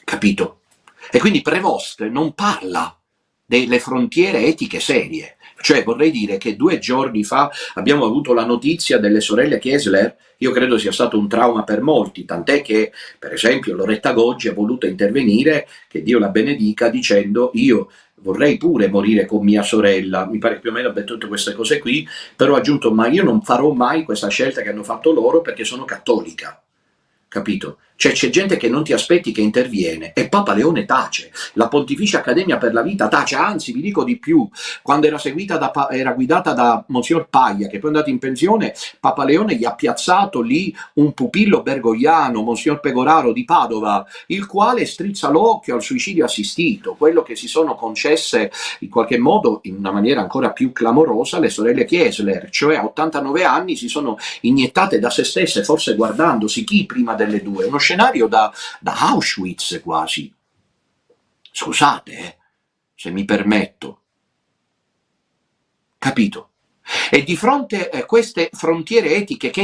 capito? E quindi Prevost non parla delle frontiere etiche serie. Cioè vorrei dire che 2 giorni fa abbiamo avuto la notizia delle sorelle Kiesler. Io credo sia stato un trauma per molti, tant'è che per esempio Loretta Goggi ha voluto intervenire, che Dio la benedica, dicendo: io vorrei pure morire con mia sorella, mi pare che più o meno abbia detto tutte queste cose qui, però ha aggiunto: ma io non farò mai questa scelta che hanno fatto loro perché sono cattolica. Capito? Cioè c'è gente che non ti aspetti che interviene e Papa Leone tace, la Pontificia Accademia per la Vita tace, anzi vi dico di più, quando era guidata da Monsignor Paglia, che poi è andato in pensione, Papa Leone gli ha piazzato lì un pupillo bergogliano, Monsignor Pegoraro di Padova, il quale strizza l'occhio al suicidio assistito, quello che si sono concesse in qualche modo, in una maniera ancora più clamorosa, le sorelle Kiesler, cioè a 89 anni si sono iniettate da se stesse, forse guardandosi chi prima delle due, uno scenario da Auschwitz quasi. Scusate, se mi permetto. Capito? E di fronte a queste frontiere etiche che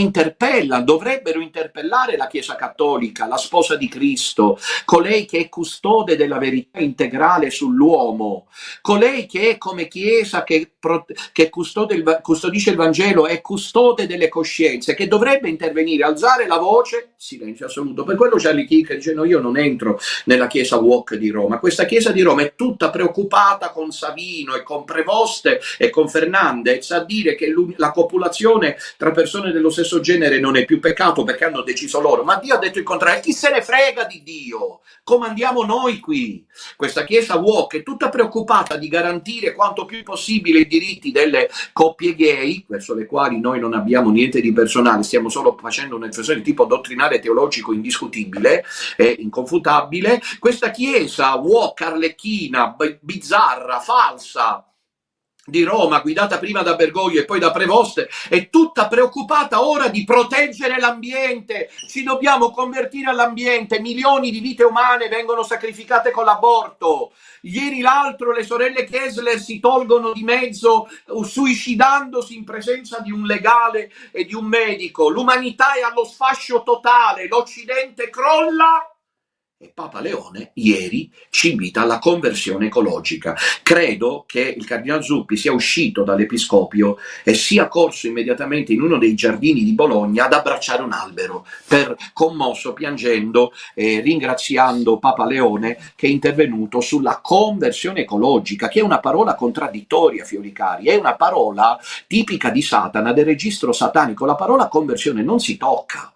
dovrebbero interpellare la Chiesa Cattolica, la sposa di Cristo, colei che è custode della verità integrale sull'uomo, colei che è come Chiesa che custodisce il Vangelo, è custode delle coscienze, che dovrebbe intervenire, alzare la voce, silenzio assoluto. Per quello Charlie Kirk dice: no, io non entro nella Chiesa Walk di Roma. Questa Chiesa di Roma è tutta preoccupata con Savino e con Prevoste e con Fernandez a dire che la copulazione tra persone dello stesso genere non è più peccato perché hanno deciso loro, ma Dio ha detto il contrario. Chi se ne frega di Dio? Comandiamo noi qui. Questa Chiesa Walk è tutta preoccupata di garantire quanto più possibile i diritti delle coppie gay, verso le quali noi non abbiamo niente di personale, stiamo solo facendo un'espressione di tipo dottrinale teologico indiscutibile e inconfutabile. Questa Chiesa Walk arlecchina, bizzarra, falsa, di Roma, guidata prima da Bergoglio e poi da Prevoste, è tutta preoccupata ora di proteggere l'ambiente. Ci dobbiamo convertire all'ambiente, milioni di vite umane vengono sacrificate con l'aborto. Ieri l'altro le sorelle Kessler si tolgono di mezzo suicidandosi in presenza di un legale e di un medico. L'umanità è allo sfascio totale, l'Occidente crolla. E Papa Leone ieri ci invita alla conversione ecologica. Credo che il Cardinal Zuppi sia uscito dall'Episcopio e sia corso immediatamente in uno dei giardini di Bologna ad abbracciare un albero, commosso, piangendo e ringraziando Papa Leone che è intervenuto sulla conversione ecologica, che è una parola contraddittoria, Fioricari, è una parola tipica di Satana, del registro satanico. La parola conversione non si tocca.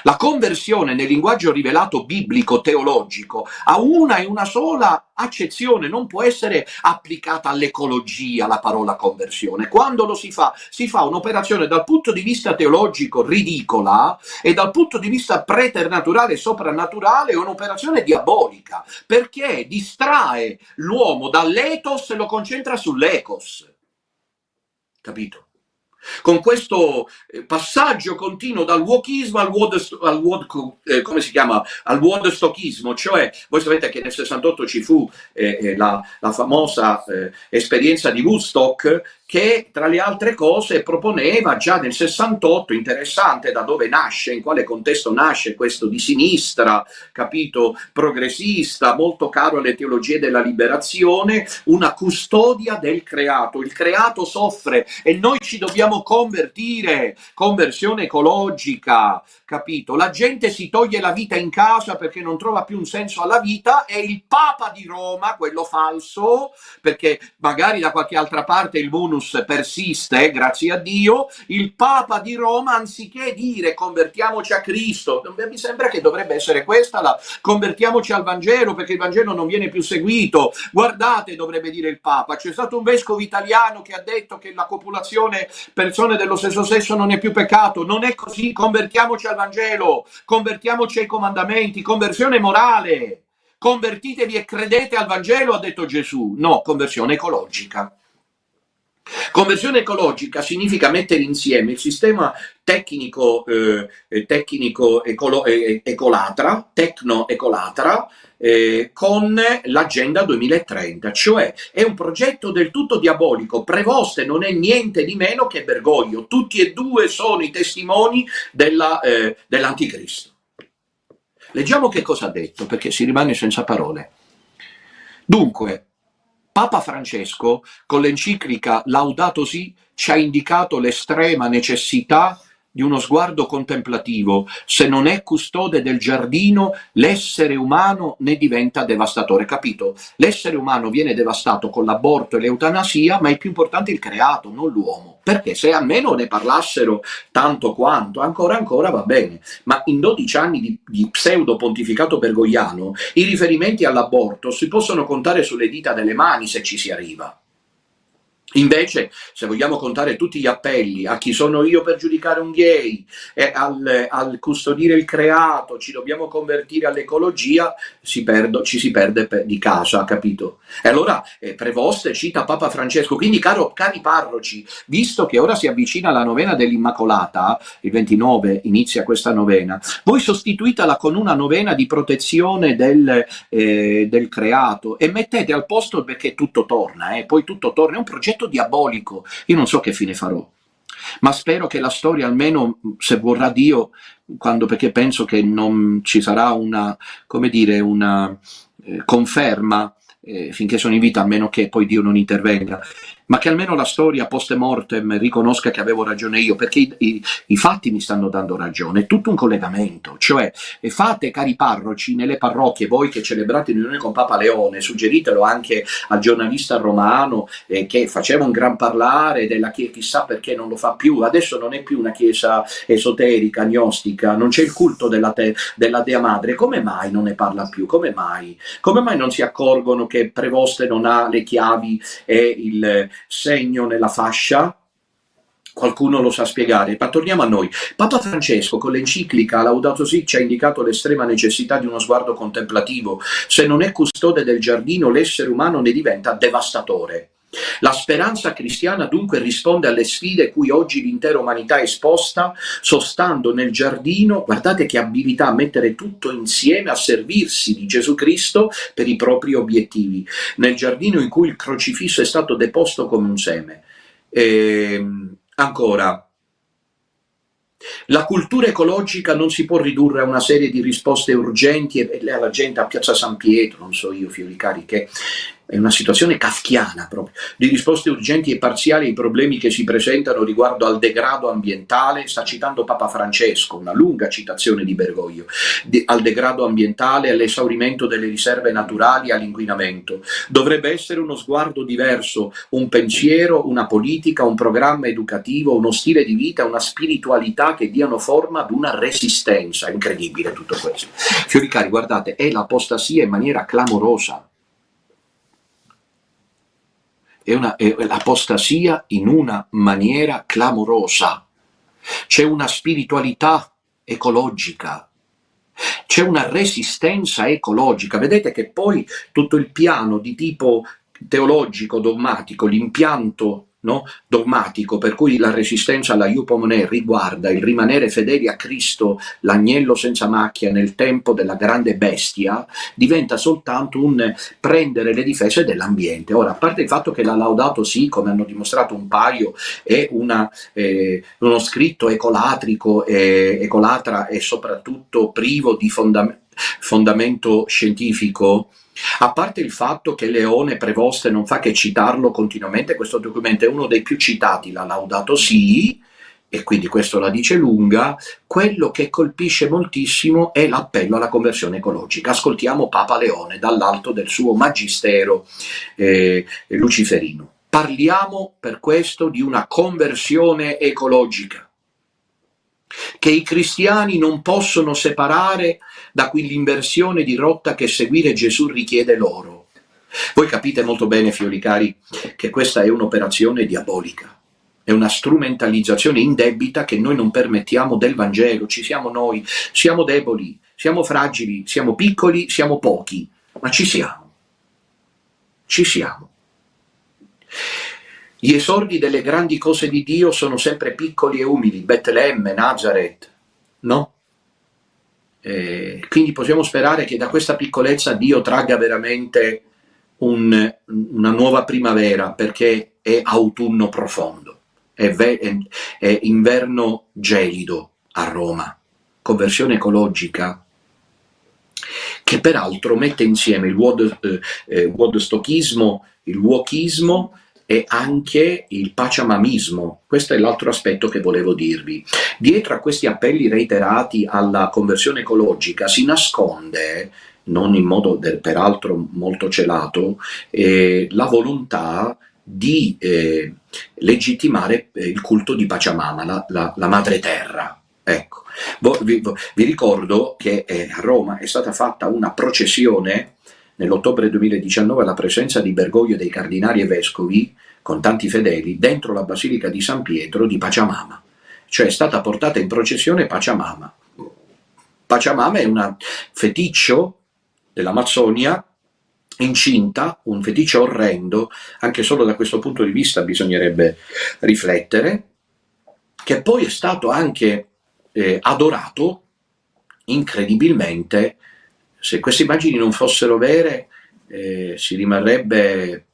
La conversione nel linguaggio rivelato biblico teologico ha una e una sola accezione, non può essere applicata all'ecologia la parola conversione. Quando lo si fa un'operazione dal punto di vista teologico ridicola e dal punto di vista preternaturale e soprannaturale è un'operazione diabolica, perché distrae l'uomo dall'ethos e lo concentra sull'ecos. Capito? Con questo passaggio continuo dal wokismo al woodstockismo, cioè voi sapete che nel 68 ci fu la famosa esperienza di Woodstock, che tra le altre cose proponeva già nel 68, interessante da dove nasce, in quale contesto nasce questo di sinistra, capito, progressista, molto caro alle teologie della liberazione, una custodia del creato. Il creato soffre e noi ci dobbiamo convertire, conversione ecologica, capito? La gente si toglie la vita in casa perché non trova più un senso alla vita e il Papa di Roma, quello falso, perché magari da qualche altra parte il bonus persiste, grazie a Dio, il Papa di Roma, anziché dire convertiamoci a Cristo, mi sembra che dovrebbe essere questa la convertiamoci al Vangelo, perché il Vangelo non viene più seguito. Guardate, dovrebbe dire il Papa, c'è stato un vescovo italiano che ha detto che la copulazione persone dello stesso sesso non è più peccato. Non è così, convertiamoci al Vangelo, convertiamoci ai comandamenti, conversione morale. Convertitevi e credete al Vangelo, ha detto Gesù. No, conversione ecologica. Conversione ecologica significa mettere insieme il sistema tecno-ecolatra con l'Agenda 2030, cioè è un progetto del tutto diabolico. Prevoste non è niente di meno che Bergoglio, tutti e due sono i testimoni dell'anticristo. Leggiamo che cosa ha detto, perché si rimane senza parole. Dunque, Papa Francesco, con l'enciclica Laudato Si, ci ha indicato l'estrema necessità di uno sguardo contemplativo. Se non è custode del giardino, l'essere umano ne diventa devastatore. Capito? L'essere umano viene devastato con l'aborto e l'eutanasia, ma è più importante il creato, non l'uomo. Perché se almeno ne parlassero tanto quanto, ancora va bene. Ma in 12 anni di pseudo pontificato bergogliano, i riferimenti all'aborto si possono contare sulle dita delle mani se ci si arriva. Invece, se vogliamo contare tutti gli appelli a chi sono io per giudicare un gay, al custodire il creato, ci dobbiamo convertire all'ecologia, ci si perde di casa, capito? E allora Prevoste cita Papa Francesco, quindi cari parroci, visto che ora si avvicina la novena dell'Immacolata, il 29 inizia questa novena, voi sostituitela con una novena di protezione del creato e mettete al posto, perché tutto torna, poi tutto torna, è un progetto progetto diabolico. Io non so che fine farò, ma spero che la storia, almeno se vorrà Dio, perché penso che non ci sarà una, come dire, una conferma finché sono in vita, a meno che poi Dio non intervenga, ma che almeno la storia post mortem riconosca che avevo ragione io, perché i fatti mi stanno dando ragione, è tutto un collegamento, cioè fate, cari parroci, nelle parrocchie, voi che celebrate l'unione con Papa Leone, suggeritelo anche al giornalista romano che faceva un gran parlare della Chiesa, chissà perché non lo fa più, adesso non è più una Chiesa esoterica, gnostica, non c'è il culto della Dea Madre, come mai non ne parla più? Come mai? Come mai non si accorgono che Prevoste non ha le chiavi e il segno nella fascia? Qualcuno lo sa spiegare, ma torniamo a noi. Papa Francesco con l'enciclica Laudato Si ci ha indicato l'estrema necessità di uno sguardo contemplativo. Se non è custode del giardino, l'essere umano ne diventa devastatore. La speranza cristiana dunque risponde alle sfide cui oggi l'intera umanità è esposta, sostando nel giardino, guardate che abilità a mettere tutto insieme, a servirsi di Gesù Cristo per i propri obiettivi, nel giardino in cui il crocifisso è stato deposto come un seme. Ancora, la cultura ecologica non si può ridurre a una serie di risposte urgenti e la gente a Piazza San Pietro, non so io, fiori cari, che è una situazione kafkiana proprio, di risposte urgenti e parziali ai problemi che si presentano riguardo al degrado ambientale. Sta citando Papa Francesco, una lunga citazione di Bergoglio, al degrado ambientale, all'esaurimento delle riserve naturali, all'inquinamento. Dovrebbe essere uno sguardo diverso, un pensiero, una politica, un programma educativo, uno stile di vita, una spiritualità che diano forma ad una resistenza. È incredibile tutto questo. Fiori cari, guardate, è l'apostasia in maniera clamorosa. È l'apostasia in una maniera clamorosa. C'è una spiritualità ecologica, c'è una resistenza ecologica. Vedete che poi tutto il piano di tipo teologico, dogmatico, l'impianto, no, dogmatico per cui la resistenza alla Iupomone riguarda il rimanere fedeli a Cristo, l'agnello senza macchia nel tempo della grande bestia, diventa soltanto un prendere le difese dell'ambiente. Ora, a parte il fatto che la Laudato Si, come hanno dimostrato un paio, è uno scritto ecolatrico, ecolatra e soprattutto privo di fondamento scientifico, a parte il fatto che Leone Prevoste non fa che citarlo continuamente, questo documento è uno dei più citati, la Laudato Si, e quindi questo la dice lunga, quello che colpisce moltissimo è l'appello alla conversione ecologica. Ascoltiamo Papa Leone dall'alto del suo magistero luciferino. Parliamo per questo di una conversione ecologica, che i cristiani non possono separare da quell'inversione di rotta che seguire Gesù richiede loro. Voi capite molto bene, fiori cari, che questa è un'operazione diabolica, è una strumentalizzazione indebita che noi non permettiamo del Vangelo. Ci siamo noi, siamo deboli, siamo fragili, siamo piccoli, siamo pochi, ma ci siamo. Ci siamo. Gli esordi delle grandi cose di Dio sono sempre piccoli e umili, Betlemme, Nazareth, no? Quindi possiamo sperare che da questa piccolezza Dio tragga veramente una nuova primavera, perché è autunno profondo, è inverno gelido a Roma, conversione ecologica, che peraltro mette insieme il woodstockismo, il wokismo e anche il pachamamismo. Questo è l'altro aspetto che volevo dirvi. Dietro a questi appelli reiterati alla conversione ecologica si nasconde, non in modo peraltro molto celato, la volontà di legittimare il culto di Pachamama, la madre terra. Ecco. Vi ricordo che a Roma è stata fatta una processione nell'ottobre 2019 alla presenza di Bergoglio e dei cardinali e vescovi con tanti fedeli dentro la Basilica di San Pietro di Pachamama, cioè è stata portata in processione Pachamama. Pachamama è un feticcio dell'Amazzonia incinta, un feticcio orrendo, anche solo da questo punto di vista bisognerebbe riflettere, che poi è stato anche adorato incredibilmente. Se queste immagini non fossero vere si rimarrebbe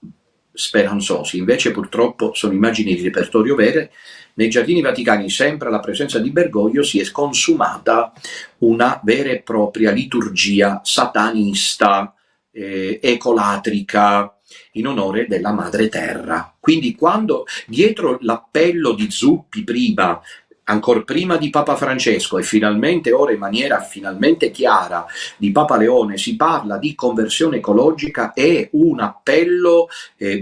speranzosi. Invece purtroppo sono immagini di repertorio vere. Nei Giardini Vaticani, sempre alla presenza di Bergoglio, si è consumata una vera e propria liturgia satanista, ecolatrica, in onore della madre terra. Quindi quando dietro l'appello di Zuppi prima, ancora prima di Papa Francesco e finalmente ora in maniera finalmente chiara di Papa Leone si parla di conversione ecologica, è un appello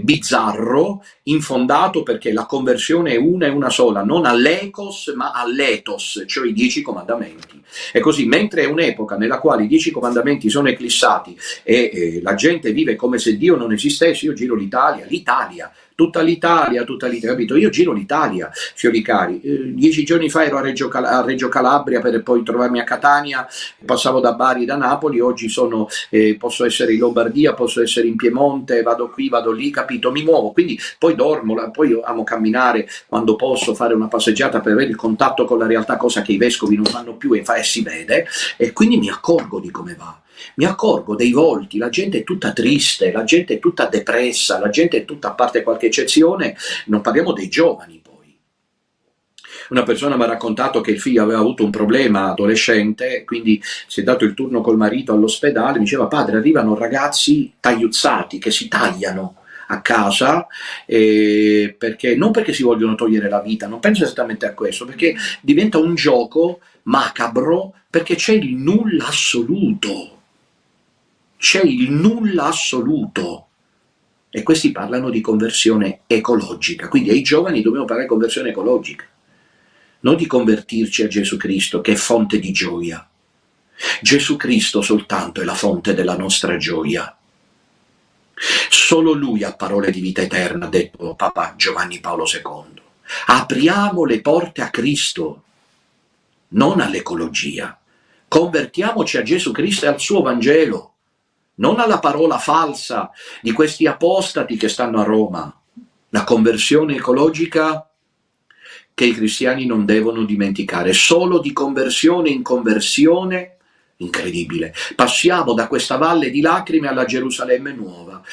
bizzarro, infondato, perché la conversione è una e una sola, non all'ecos ma all'ethos, cioè i 10 comandamenti. E così, mentre è un'epoca nella quale i 10 comandamenti sono eclissati e la gente vive come se Dio non esistesse, io giro l'Italia, tutta l'Italia, capito? Io giro l'Italia, fiori cari. 10 giorni fa ero a Reggio Calabria per poi trovarmi a Catania, passavo da Bari, da Napoli, oggi posso essere in Lombardia, posso essere in Piemonte, vado qui, vado lì, capito? Mi muovo, quindi poi dormo, poi io amo camminare quando posso, fare una passeggiata per avere il contatto con la realtà, cosa che i vescovi non fanno più e si vede, e quindi mi accorgo di come va. Mi accorgo dei volti, la gente è tutta triste, la gente è tutta depressa, la gente è tutta, a parte qualche eccezione, non parliamo dei giovani poi. Una persona mi ha raccontato che il figlio aveva avuto un problema adolescente, quindi si è dato il turno col marito all'ospedale, mi diceva: padre, arrivano ragazzi tagliuzzati che si tagliano a casa, non perché si vogliono togliere la vita, non penso esattamente a questo, perché diventa un gioco macabro, perché c'è il nulla assoluto. C'è il nulla assoluto, e questi parlano di conversione ecologica. Quindi ai giovani dobbiamo parlare di conversione ecologica, non di convertirci a Gesù Cristo, che è fonte di gioia. Gesù Cristo soltanto è la fonte della nostra gioia. Solo Lui ha parole di vita eterna, ha detto Papa Giovanni Paolo II. Apriamo le porte a Cristo, non all'ecologia. Convertiamoci a Gesù Cristo e al suo Vangelo, non alla parola falsa di questi apostati che stanno a Roma. La conversione ecologica che i cristiani non devono dimenticare. Solo di conversione in conversione, incredibile, passiamo da questa valle di lacrime alla Gerusalemme nuova.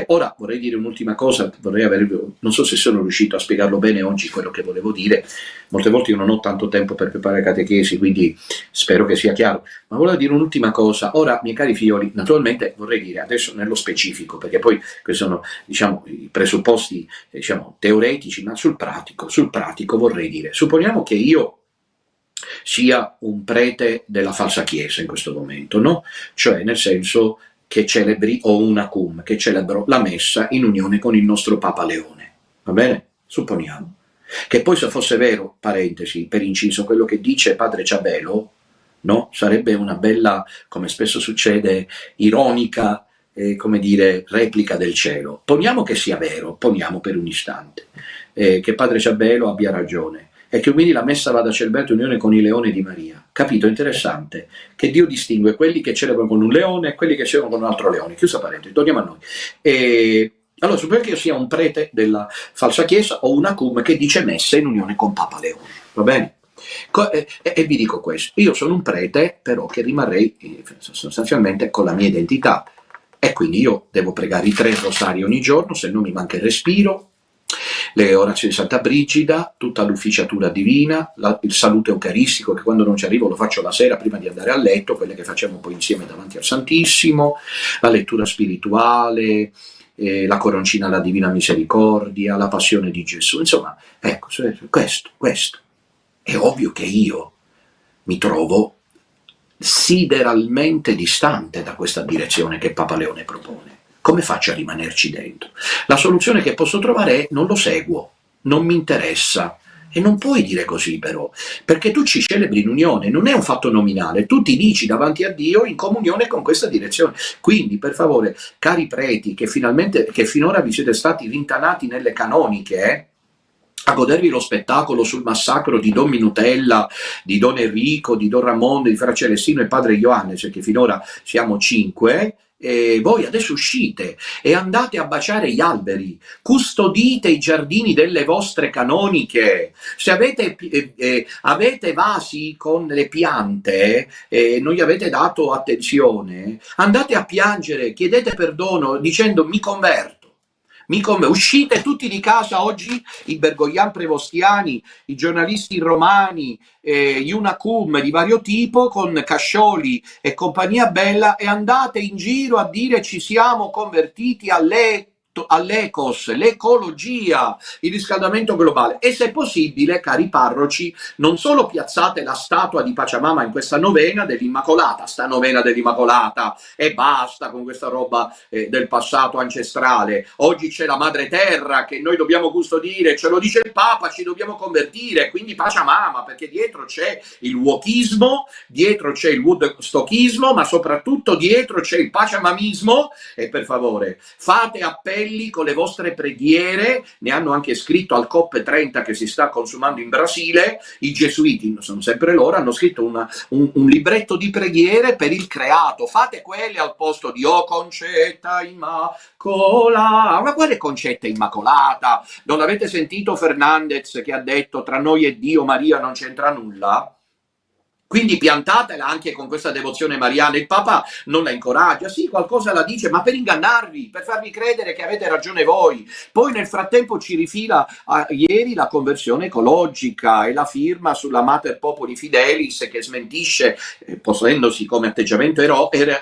Ora vorrei dire un'ultima cosa, non so se sono riuscito a spiegarlo bene oggi quello che volevo dire. Molte volte io non ho tanto tempo per preparare catechesi, quindi spero che sia chiaro, ma volevo dire un'ultima cosa. Ora, miei cari figlioli, naturalmente vorrei dire adesso nello specifico, perché poi questi sono, diciamo, i presupposti, diciamo, teoretici, ma sul pratico vorrei dire, supponiamo che io sia un prete della falsa chiesa in questo momento, no? Cioè nel senso che celebri, o una cum, che celebro la messa in unione con il nostro Papa Leone, va bene? Supponiamo. Che poi, se fosse vero, parentesi, per inciso, quello che dice padre Ciabelo, no? Sarebbe una bella, come spesso succede, ironica, come dire, replica del cielo. Poniamo che sia vero, poniamo per un istante, che padre Ciabelo abbia ragione, e che quindi la messa vada celebrata in unione con il leone di Maria. Capito? Interessante, che Dio distingue quelli che celebrano con un leone e quelli che celebrano con un altro leone. Chiusa parentesi, torniamo a noi. Allora, supponiamo che io sia un prete della falsa chiesa o una cum che dice messa in unione con Papa Leone, va bene? E vi dico questo: io sono un prete, però, che rimarrei sostanzialmente con la mia identità, e quindi io devo pregare i 3 rosari ogni giorno, se non mi manca il respiro, le orazioni di Santa Brigida, tutta l'ufficiatura divina, il saluto eucaristico, che quando non ci arrivo lo faccio la sera prima di andare a letto, quelle che facciamo poi insieme davanti al Santissimo, la lettura spirituale, la coroncina alla Divina Misericordia, la passione di Gesù, insomma, ecco, questo. È ovvio che io mi trovo sideralmente distante da questa direzione che Papa Leone propone. Come faccio a rimanerci dentro? La soluzione che posso trovare è: non lo seguo, non mi interessa. E non puoi dire così, però, perché tu ci celebri in unione, non è un fatto nominale, tu ti dici davanti a Dio in comunione con questa direzione. Quindi, per favore, cari preti, che finora vi siete stati rintanati nelle canoniche, a godervi lo spettacolo sul massacro di Don Minutella, di Don Enrico, di Don Ramon, di Fra Celestino e Padre Ioannes, che finora siamo 5, e voi adesso uscite e andate a baciare gli alberi, custodite i giardini delle vostre canoniche. Se avete vasi con le piante e non gli avete dato attenzione, andate a piangere, chiedete perdono dicendo: mi converto. Uscite tutti di casa oggi, i Bergoglian prevostiani, i giornalisti romani, Iunacum di vario tipo, con Cascioli e compagnia bella, e andate in giro a dire ci siamo convertiti all'ecos, l'ecologia, il riscaldamento globale. E se possibile, cari parroci, non solo piazzate la statua di Pachamama in questa novena dell'Immacolata, sta novena dell'Immacolata, e basta con questa roba del passato ancestrale. Oggi c'è la madre terra che noi dobbiamo custodire, ce lo dice il Papa, ci dobbiamo convertire, quindi Pachamama, perché dietro c'è il wokismo, dietro c'è il woodstockismo, ma soprattutto dietro c'è il pachamamismo. E per favore, fate appelli con le vostre preghiere. Ne hanno anche scritto al COP30 che si sta consumando in Brasile. I gesuiti, sono sempre loro, hanno scritto un libretto di preghiere per il creato. Fate quelle al posto di "Oh Concetta Immacolata". Ma quale Concetta Immacolata? Non avete sentito Fernandez che ha detto "tra noi e Dio Maria non c'entra nulla"? Quindi piantatela anche con questa devozione mariana. Il Papa non la incoraggia, sì, qualcosa la dice, ma per ingannarvi, per farvi credere che avete ragione voi. Poi nel frattempo ci rifila ieri la conversione ecologica e la firma sulla Mater Populi Fidelis, che smentisce, possendosi come atteggiamento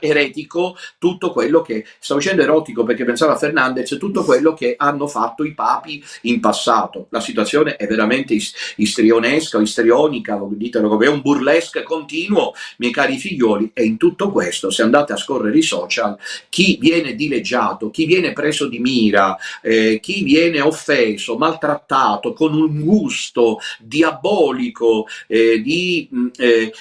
eretico, tutto quello che, stavo dicendo erotico perché pensava Fernandez, tutto quello che hanno fatto i papi in passato. La situazione è veramente istrionesca, istrionica, ditelo come è, un burlesque continuo, miei cari figlioli. E in tutto questo, se andate a scorrere i social, chi viene dileggiato, chi viene preso di mira, chi viene offeso, maltrattato, con un gusto diabolico di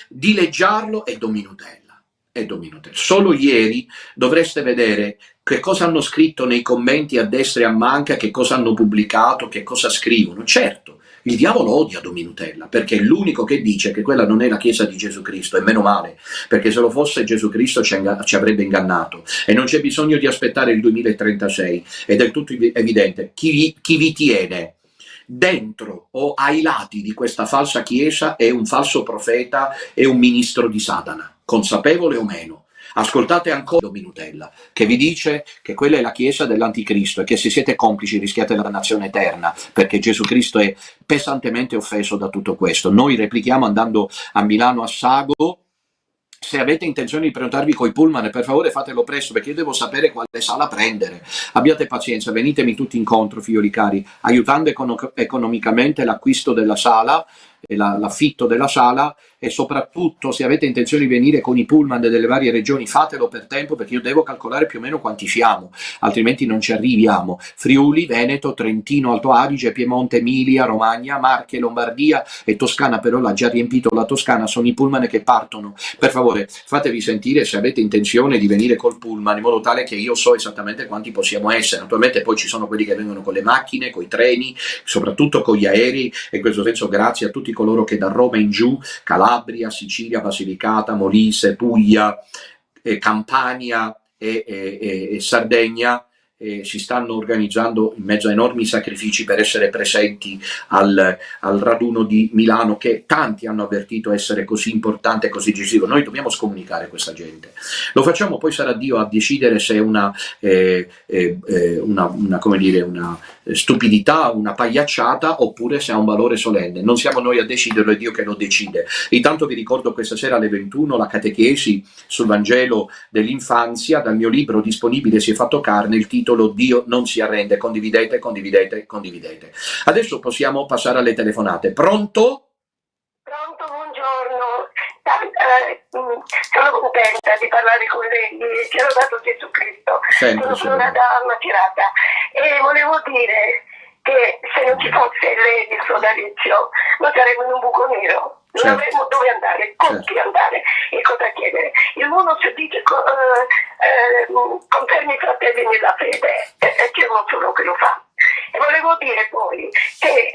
dileggiarlo, è Dominutella. È Dominutella. Solo ieri dovreste vedere che cosa hanno scritto nei commenti a destra e a manca, che cosa hanno pubblicato, che cosa scrivono. Certo, il diavolo odia Dominutella, perché è l'unico che dice che quella non è la Chiesa di Gesù Cristo, e meno male, perché se lo fosse Gesù Cristo ci avrebbe ingannato. E non c'è bisogno di aspettare il 2036, è del tutto evidente. Chi vi tiene dentro o ai lati di questa falsa Chiesa è un falso profeta, è un ministro di Satana, consapevole o meno. Ascoltate ancora Dominutella, che vi dice che quella è la Chiesa dell'Anticristo e che se siete complici rischiate la dannazione eterna, perché Gesù Cristo è pesantemente offeso da tutto questo. Noi replichiamo andando a Milano a Sago. Se avete intenzione di prenotarvi coi pullman, per favore fatelo presto, perché io devo sapere quale sala prendere. Abbiate pazienza, venitemi tutti incontro, figlioli cari, aiutando economicamente l'acquisto della sala e l'affitto della sala, e soprattutto se avete intenzione di venire con i pullman delle varie regioni, fatelo per tempo, perché io devo calcolare più o meno quanti siamo, altrimenti non ci arriviamo. Friuli, Veneto, Trentino, Alto Adige, Piemonte, Emilia, Romagna, Marche, Lombardia e Toscana, però l'ha già riempito la Toscana, sono i pullman che partono. Per favore, fatevi sentire se avete intenzione di venire col pullman, in modo tale che io so esattamente quanti possiamo essere. Naturalmente poi ci sono quelli che vengono con le macchine, con i treni, soprattutto con gli aerei, e in questo senso grazie a tutti coloro che da Roma in giù, Calabria, Sicilia, Basilicata, Molise, Puglia, Campania e Sardegna si stanno organizzando in mezzo a enormi sacrifici per essere presenti al raduno di Milano, che tanti hanno avvertito essere così importante e così decisivo. Noi dobbiamo scomunicare questa gente. Lo facciamo, poi sarà Dio a decidere se è una come dire, una stupidità, una pagliacciata, oppure se ha un valore solenne. Non siamo noi a deciderlo, è Dio che lo decide. Intanto vi ricordo questa sera alle 21 la catechesi sul Vangelo dell'infanzia, dal mio libro disponibile Si è fatto carne, il titolo "Dio non si arrende". Condividete, condividete, condividete. Adesso possiamo passare alle telefonate. Pronto?
Pronto, buongiorno. Sono contenta di parlare con lei, ci ha dato Gesù Cristo.
Sempre,
Sono da Macerata e volevo dire che se non ci fosse lei il sodalizio, noi saremmo in un buco nero. Non avremmo dove andare, con chi andare e cosa chiedere. Il mondo si dice confermi i fratelli nella fede, e c'è uno solo che lo fa. E volevo dire poi che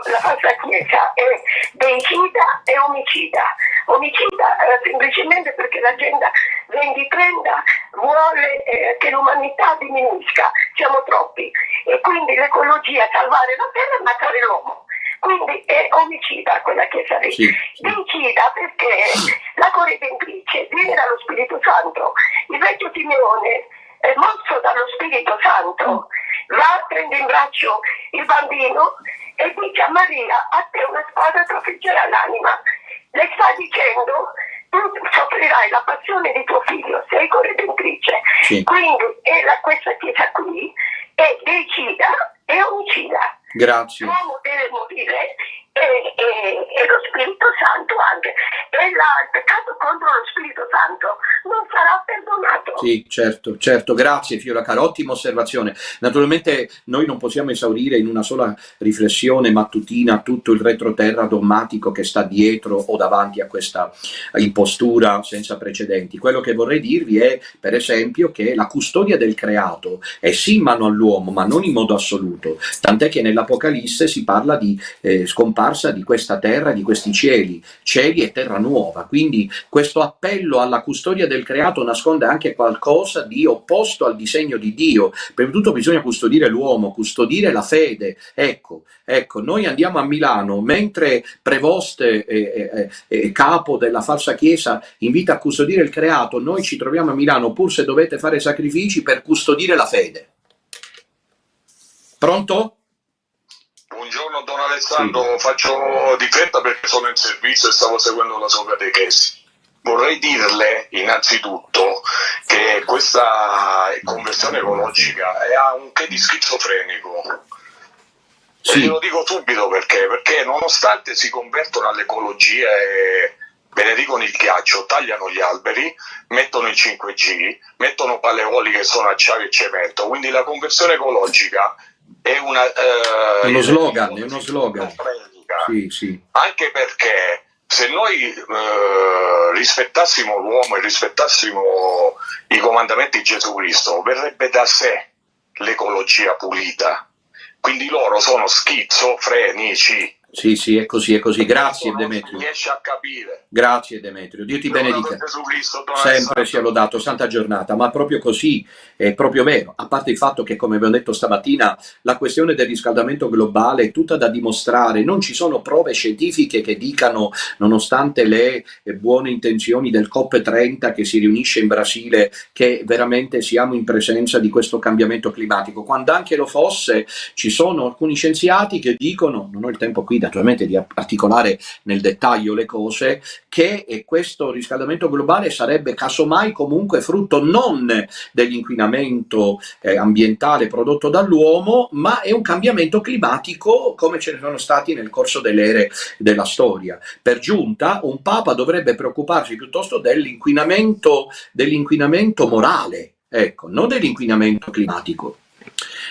la falsa Chiesa è deicida e omicida. Omicida semplicemente perché l'agenda 2030 vuole che l'umanità diminuisca, siamo troppi, e quindi l'ecologia, salvare la terra e matare l'uomo. Quindi è omicida quella Chiesa lì.
Sì.
Deicida perché la corredentrice viene dallo Spirito Santo. Il vecchio Simeone mosso dallo Spirito Santo, prende in braccio il bambino e dice a Maria: a te una spada trafiggerà l'anima. Le sta dicendo: tu soffrirai la passione di tuo figlio, sei corredentrice.
Sì.
Quindi questa chiesa qui è deicida e omicida.
Grazie.
L'uomo deve morire e lo Spirito Santo anche. E il peccato contro lo Spirito Santo non sarà perdonato.
Sì, certo, certo, grazie Fiora cara, ottima osservazione. Naturalmente noi non possiamo esaurire in una sola riflessione mattutina tutto il retroterra dogmatico che sta dietro o davanti a questa impostura senza precedenti. Quello che vorrei dirvi è, per esempio, che la custodia del creato è sì in mano all'uomo, ma non in modo assoluto, tant'è che nell'Apocalisse si parla di scomparsa di questa terra, di questi cieli e terra nuova, quindi questo appello alla custodia del creato nasconde anche qualcosa di opposto al disegno di Dio. Prima di tutto bisogna custodire l'uomo, custodire la fede. Ecco, noi andiamo a Milano, mentre Prevoste capo della falsa chiesa invita a custodire il creato, noi ci troviamo a Milano, pur se dovete fare sacrifici, per custodire la fede. Pronto?
Buongiorno Don Alessandro, faccio di fretta perché sono in servizio e stavo seguendo la sua catechesi. Vorrei dirle innanzitutto che questa conversione ecologica ha un che di schizofrenico.
Sì.
E glielo dico subito perché nonostante si convertono all'ecologia e benedicono il ghiaccio, tagliano gli alberi, mettono il 5G, mettono pale eoliche che sono acciaio e cemento, quindi la conversione ecologica è
uno slogan, è uno slogan. Sì, sì.
Anche perché se noi rispettassimo l'uomo e rispettassimo i comandamenti di Gesù Cristo, verrebbe da sé l'ecologia pulita. Quindi loro sono schizofrenici.
Sì, sì, è così, è così. Grazie Demetrio.
Riesci a capire.
Grazie Demetrio, Dio ti benedica. Sempre sia lodato, santa giornata, ma proprio così, è proprio vero, a parte il fatto che, come abbiamo detto stamattina, la questione del riscaldamento globale è tutta da dimostrare, non ci sono prove scientifiche che dicano, nonostante le buone intenzioni del COP30 che si riunisce in Brasile, che veramente siamo in presenza di questo cambiamento climatico. Quando anche lo fosse, ci sono alcuni scienziati che dicono, non ho il tempo qui naturalmente di articolare nel dettaglio le cose, che questo riscaldamento globale sarebbe casomai comunque frutto non dell'inquinamento ambientale prodotto dall'uomo, ma è un cambiamento climatico come ce ne sono stati nel corso delle ere della storia. Per giunta un Papa dovrebbe preoccuparsi piuttosto dell'inquinamento morale, ecco, non dell'inquinamento climatico.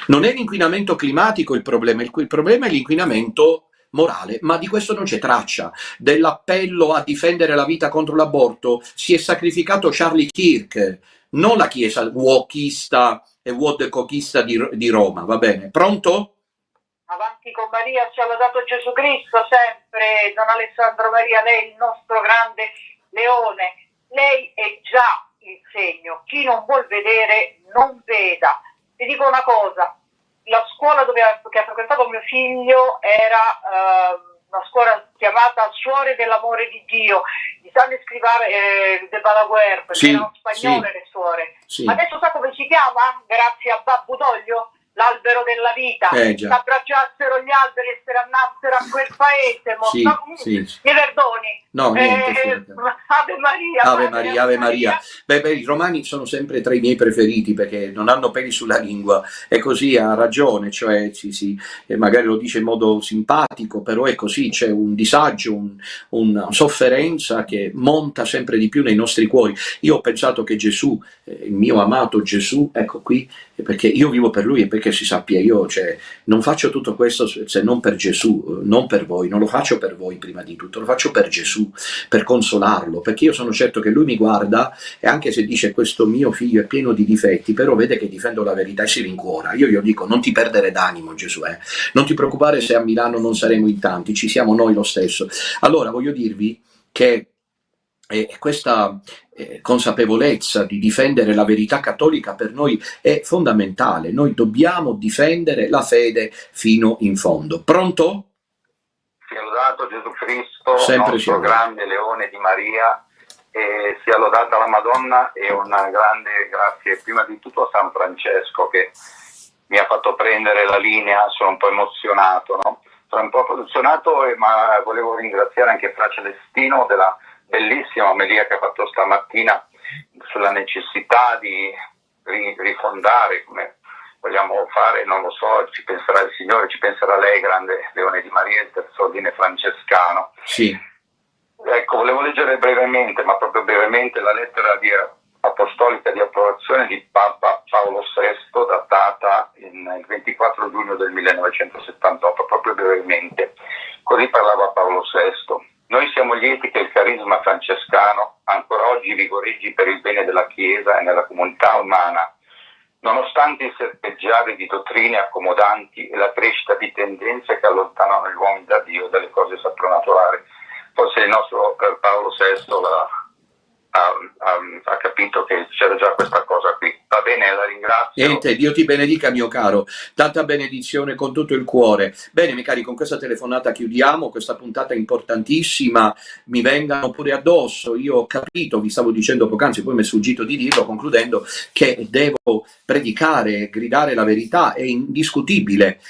Non è l'inquinamento climatico il problema è l'inquinamento morale, ma di questo non c'è traccia. Dell'appello a difendere la vita contro l'aborto si è sacrificato Charlie Kirk, non la chiesa wokista e wodecochista di Roma, va bene? Pronto?
Avanti con Maria, ci ha lodato Gesù Cristo sempre, Don Alessandro Maria, lei il nostro grande leone, lei è già il segno, chi non vuol vedere non veda. Ti dico una cosa, la scuola che ha frequentato mio figlio era una scuola chiamata Suore dell'amore di Dio, di San Escrivare de Balaguer, perché erano spagnole le suore.
Sì.
Adesso sa come si chiama? Grazie a Babbo Doglio? L'albero della vita, si abbracciassero gli alberi e se ne andassero a quel paese. Mi perdoni.
No, niente.
Ave Maria.
Ave Maria, Ave Maria. Beh, i romani sono sempre tra i miei preferiti perché non hanno peli sulla lingua. È così, ha ragione, cioè magari lo dice in modo simpatico, però è così, c'è un disagio, una sofferenza che monta sempre di più nei nostri cuori. Io ho pensato che Gesù, il mio amato Gesù, ecco qui, perché io vivo per lui e perché si sappia, io non faccio tutto questo se non per Gesù, non per voi, non lo faccio per voi prima di tutto, lo faccio per Gesù, per consolarlo, perché io sono certo che lui mi guarda e anche se dice questo mio figlio è pieno di difetti, però vede che difendo la verità e si rincuora. Io gli dico non ti perdere d'animo Gesù, non ti preoccupare se a Milano non saremo in tanti, ci siamo noi lo stesso. Allora voglio dirvi che questa consapevolezza di difendere la verità cattolica per noi è fondamentale. Noi dobbiamo difendere la fede fino in fondo. Pronto?
Sia lodato Gesù Cristo,
sempre
nostro grande leone di Maria, e sia lodata la Madonna, e una grande grazie prima di tutto a San Francesco che mi ha fatto prendere la linea. Sono un po' emozionato, no? Sono un po' emozionato, ma volevo ringraziare anche Fra Celestino della bellissima omelia che ha fatto stamattina sulla necessità di rifondare, come vogliamo fare, non lo so, ci penserà il Signore, ci penserà lei, grande Leone di Maria, il terzo ordine francescano.
Sì.
Ecco, volevo leggere brevemente, ma proprio brevemente, la lettera apostolica di approvazione di Papa Paolo VI, datata il 24 giugno del 1978, proprio brevemente. Così parlava Paolo VI. Noi siamo lieti che il carisma francescano ancora oggi vigoreggi per il bene della Chiesa e nella comunità umana, nonostante il serpeggiare di dottrine accomodanti e la crescita di tendenze che allontanano gli uomini da Dio e dalle cose soprannaturali. Forse il nostro Paolo VI ha capito che c'era già questa cosa qui. Va bene, la ringrazio.
Niente, Dio ti benedica, mio caro, tanta benedizione con tutto il cuore. Bene, miei cari, con questa telefonata chiudiamo questa puntata importantissima. Mi vengano pure addosso, io ho capito, vi stavo dicendo poc'anzi, poi mi è sfuggito di dirlo concludendo, che devo predicare, gridare la verità. È indiscutibile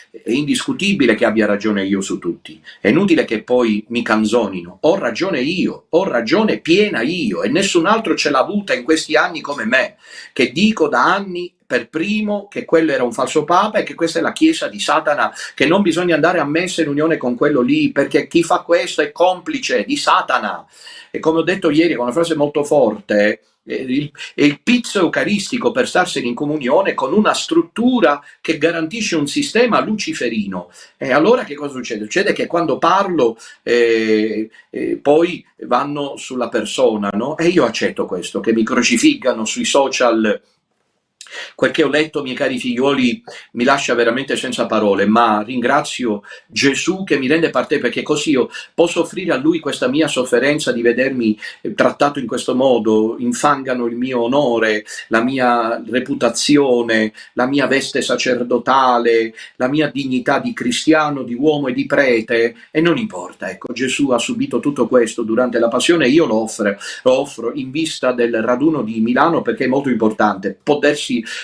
che abbia ragione io su tutti, è inutile che poi mi canzonino. Ho ragione io, ho ragione piena io, e nessun altro ce l'ha avuta in questi anni come me, che dico da anni per primo che quello era un falso papa e che questa è la chiesa di Satana, che non bisogna andare a messa in unione con quello lì, perché chi fa questo è complice di Satana. E come ho detto ieri con una frase molto forte, il pizzo eucaristico per starsene in comunione con una struttura che garantisce un sistema luciferino. E allora che cosa succede? Succede che quando parlo poi vanno sulla persona, no? E io accetto questo, che mi crocifiggano sui social. Quel che ho letto, miei cari figlioli, mi lascia veramente senza parole, ma ringrazio Gesù che mi rende parte, perché così io posso offrire a Lui questa mia sofferenza di vedermi trattato in questo modo. Infangano il mio onore, la mia reputazione, la mia veste sacerdotale, la mia dignità di cristiano, di uomo e di prete, e non importa. Ecco, Gesù ha subito tutto questo durante la passione, e io lo offro in vista del raduno di Milano, perché è molto importante.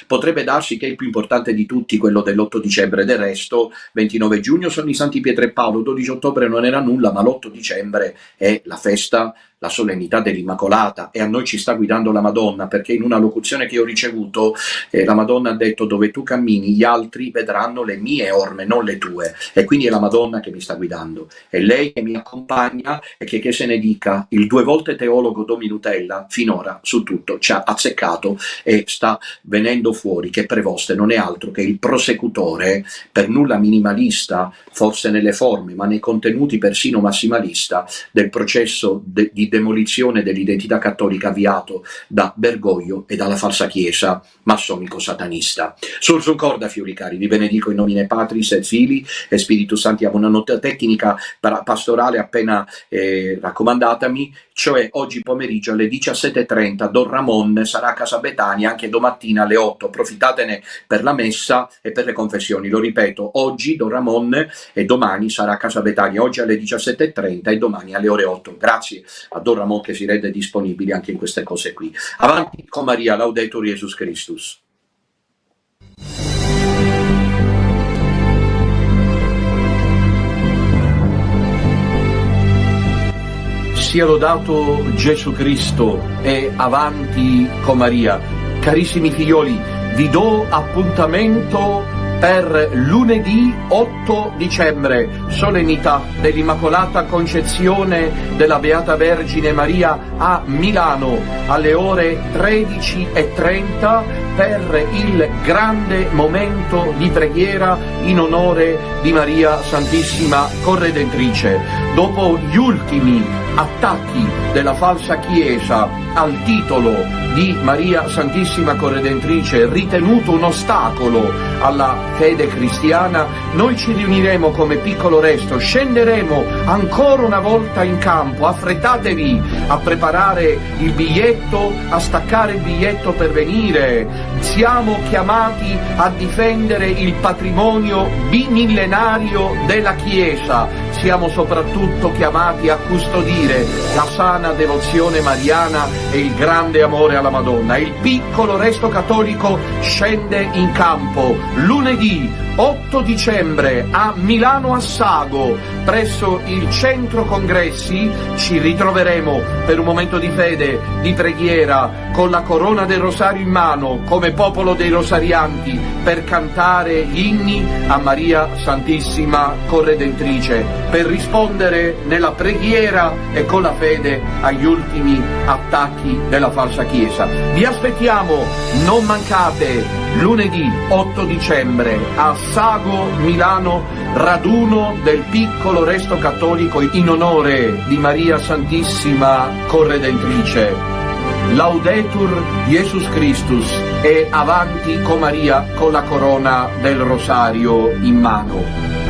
Potrebbe darsi che è il più importante di tutti, quello dell'8 dicembre, del resto 29 giugno sono i Santi Pietro e Paolo, 12 ottobre non era nulla, ma l'8 dicembre è la festa, la solennità dell'Immacolata, e a noi ci sta guidando la Madonna, perché in una locuzione che ho ricevuto la Madonna ha detto: dove tu cammini gli altri vedranno le mie orme, non le tue, e quindi è la Madonna che mi sta guidando, è lei che mi accompagna, e che se ne dica, il 2 volte teologo Dominutella finora su tutto ci ha azzeccato e sta venendo fuori che Prevoste non è altro che il prosecutore, per nulla minimalista forse nelle forme, ma nei contenuti persino massimalista, del processo di demolizione dell'identità cattolica avviato da Bergoglio e dalla falsa chiesa massonico-satanista. Sul concorda, fiori cari, vi benedico in nomine Patris et Filii e Spiritus Sancti. Una nota tecnica pastorale appena raccomandatami, cioè oggi pomeriggio alle 17:30 Don Ramon sarà a Casa Betania, anche domattina alle 8, approfittatene per la messa e per le confessioni. Lo ripeto, oggi Don Ramon e domani sarà a Casa Betania, oggi alle 17:30 e domani alle ore 8. Grazie a Don Ramon che si rende disponibile anche in queste cose qui. Avanti con Maria, Laudetur Jesus Christus. Sia lodato Gesù Cristo e avanti con Maria. Carissimi figlioli, vi do appuntamento per lunedì 8 dicembre, solennità dell'Immacolata Concezione della Beata Vergine Maria a Milano, alle ore 13:30, per il grande momento di preghiera in onore di Maria Santissima Corredentrice. Dopo gli ultimi attacchi della falsa Chiesa al titolo di Maria Santissima Corredentrice, ritenuto un ostacolo alla fede cristiana, noi ci riuniremo come piccolo resto, scenderemo ancora una volta in campo. Affrettatevi a preparare il biglietto, a staccare il biglietto per venire. Siamo chiamati a difendere il patrimonio bimillenario della Chiesa. siamo soprattutto chiamati a custodire la sana devozione mariana e il grande amore alla Madonna. Il piccolo Resto Cattolico scende in campo lunedì 8 dicembre a Milano Assago, presso il centro congressi. Ci ritroveremo per un momento di fede, di preghiera, con la corona del rosario in mano, come popolo dei rosarianti, per cantare gli inni a Maria Santissima Corredentrice, per rispondere nella preghiera e con la fede agli ultimi attacchi della falsa Chiesa. Vi aspettiamo, non mancate, lunedì 8 dicembre a Sago, Milano, raduno del piccolo Resto Cattolico in onore di Maria Santissima Corredentrice. Laudetur Jesus Christus e avanti con Maria con la corona del rosario in mano.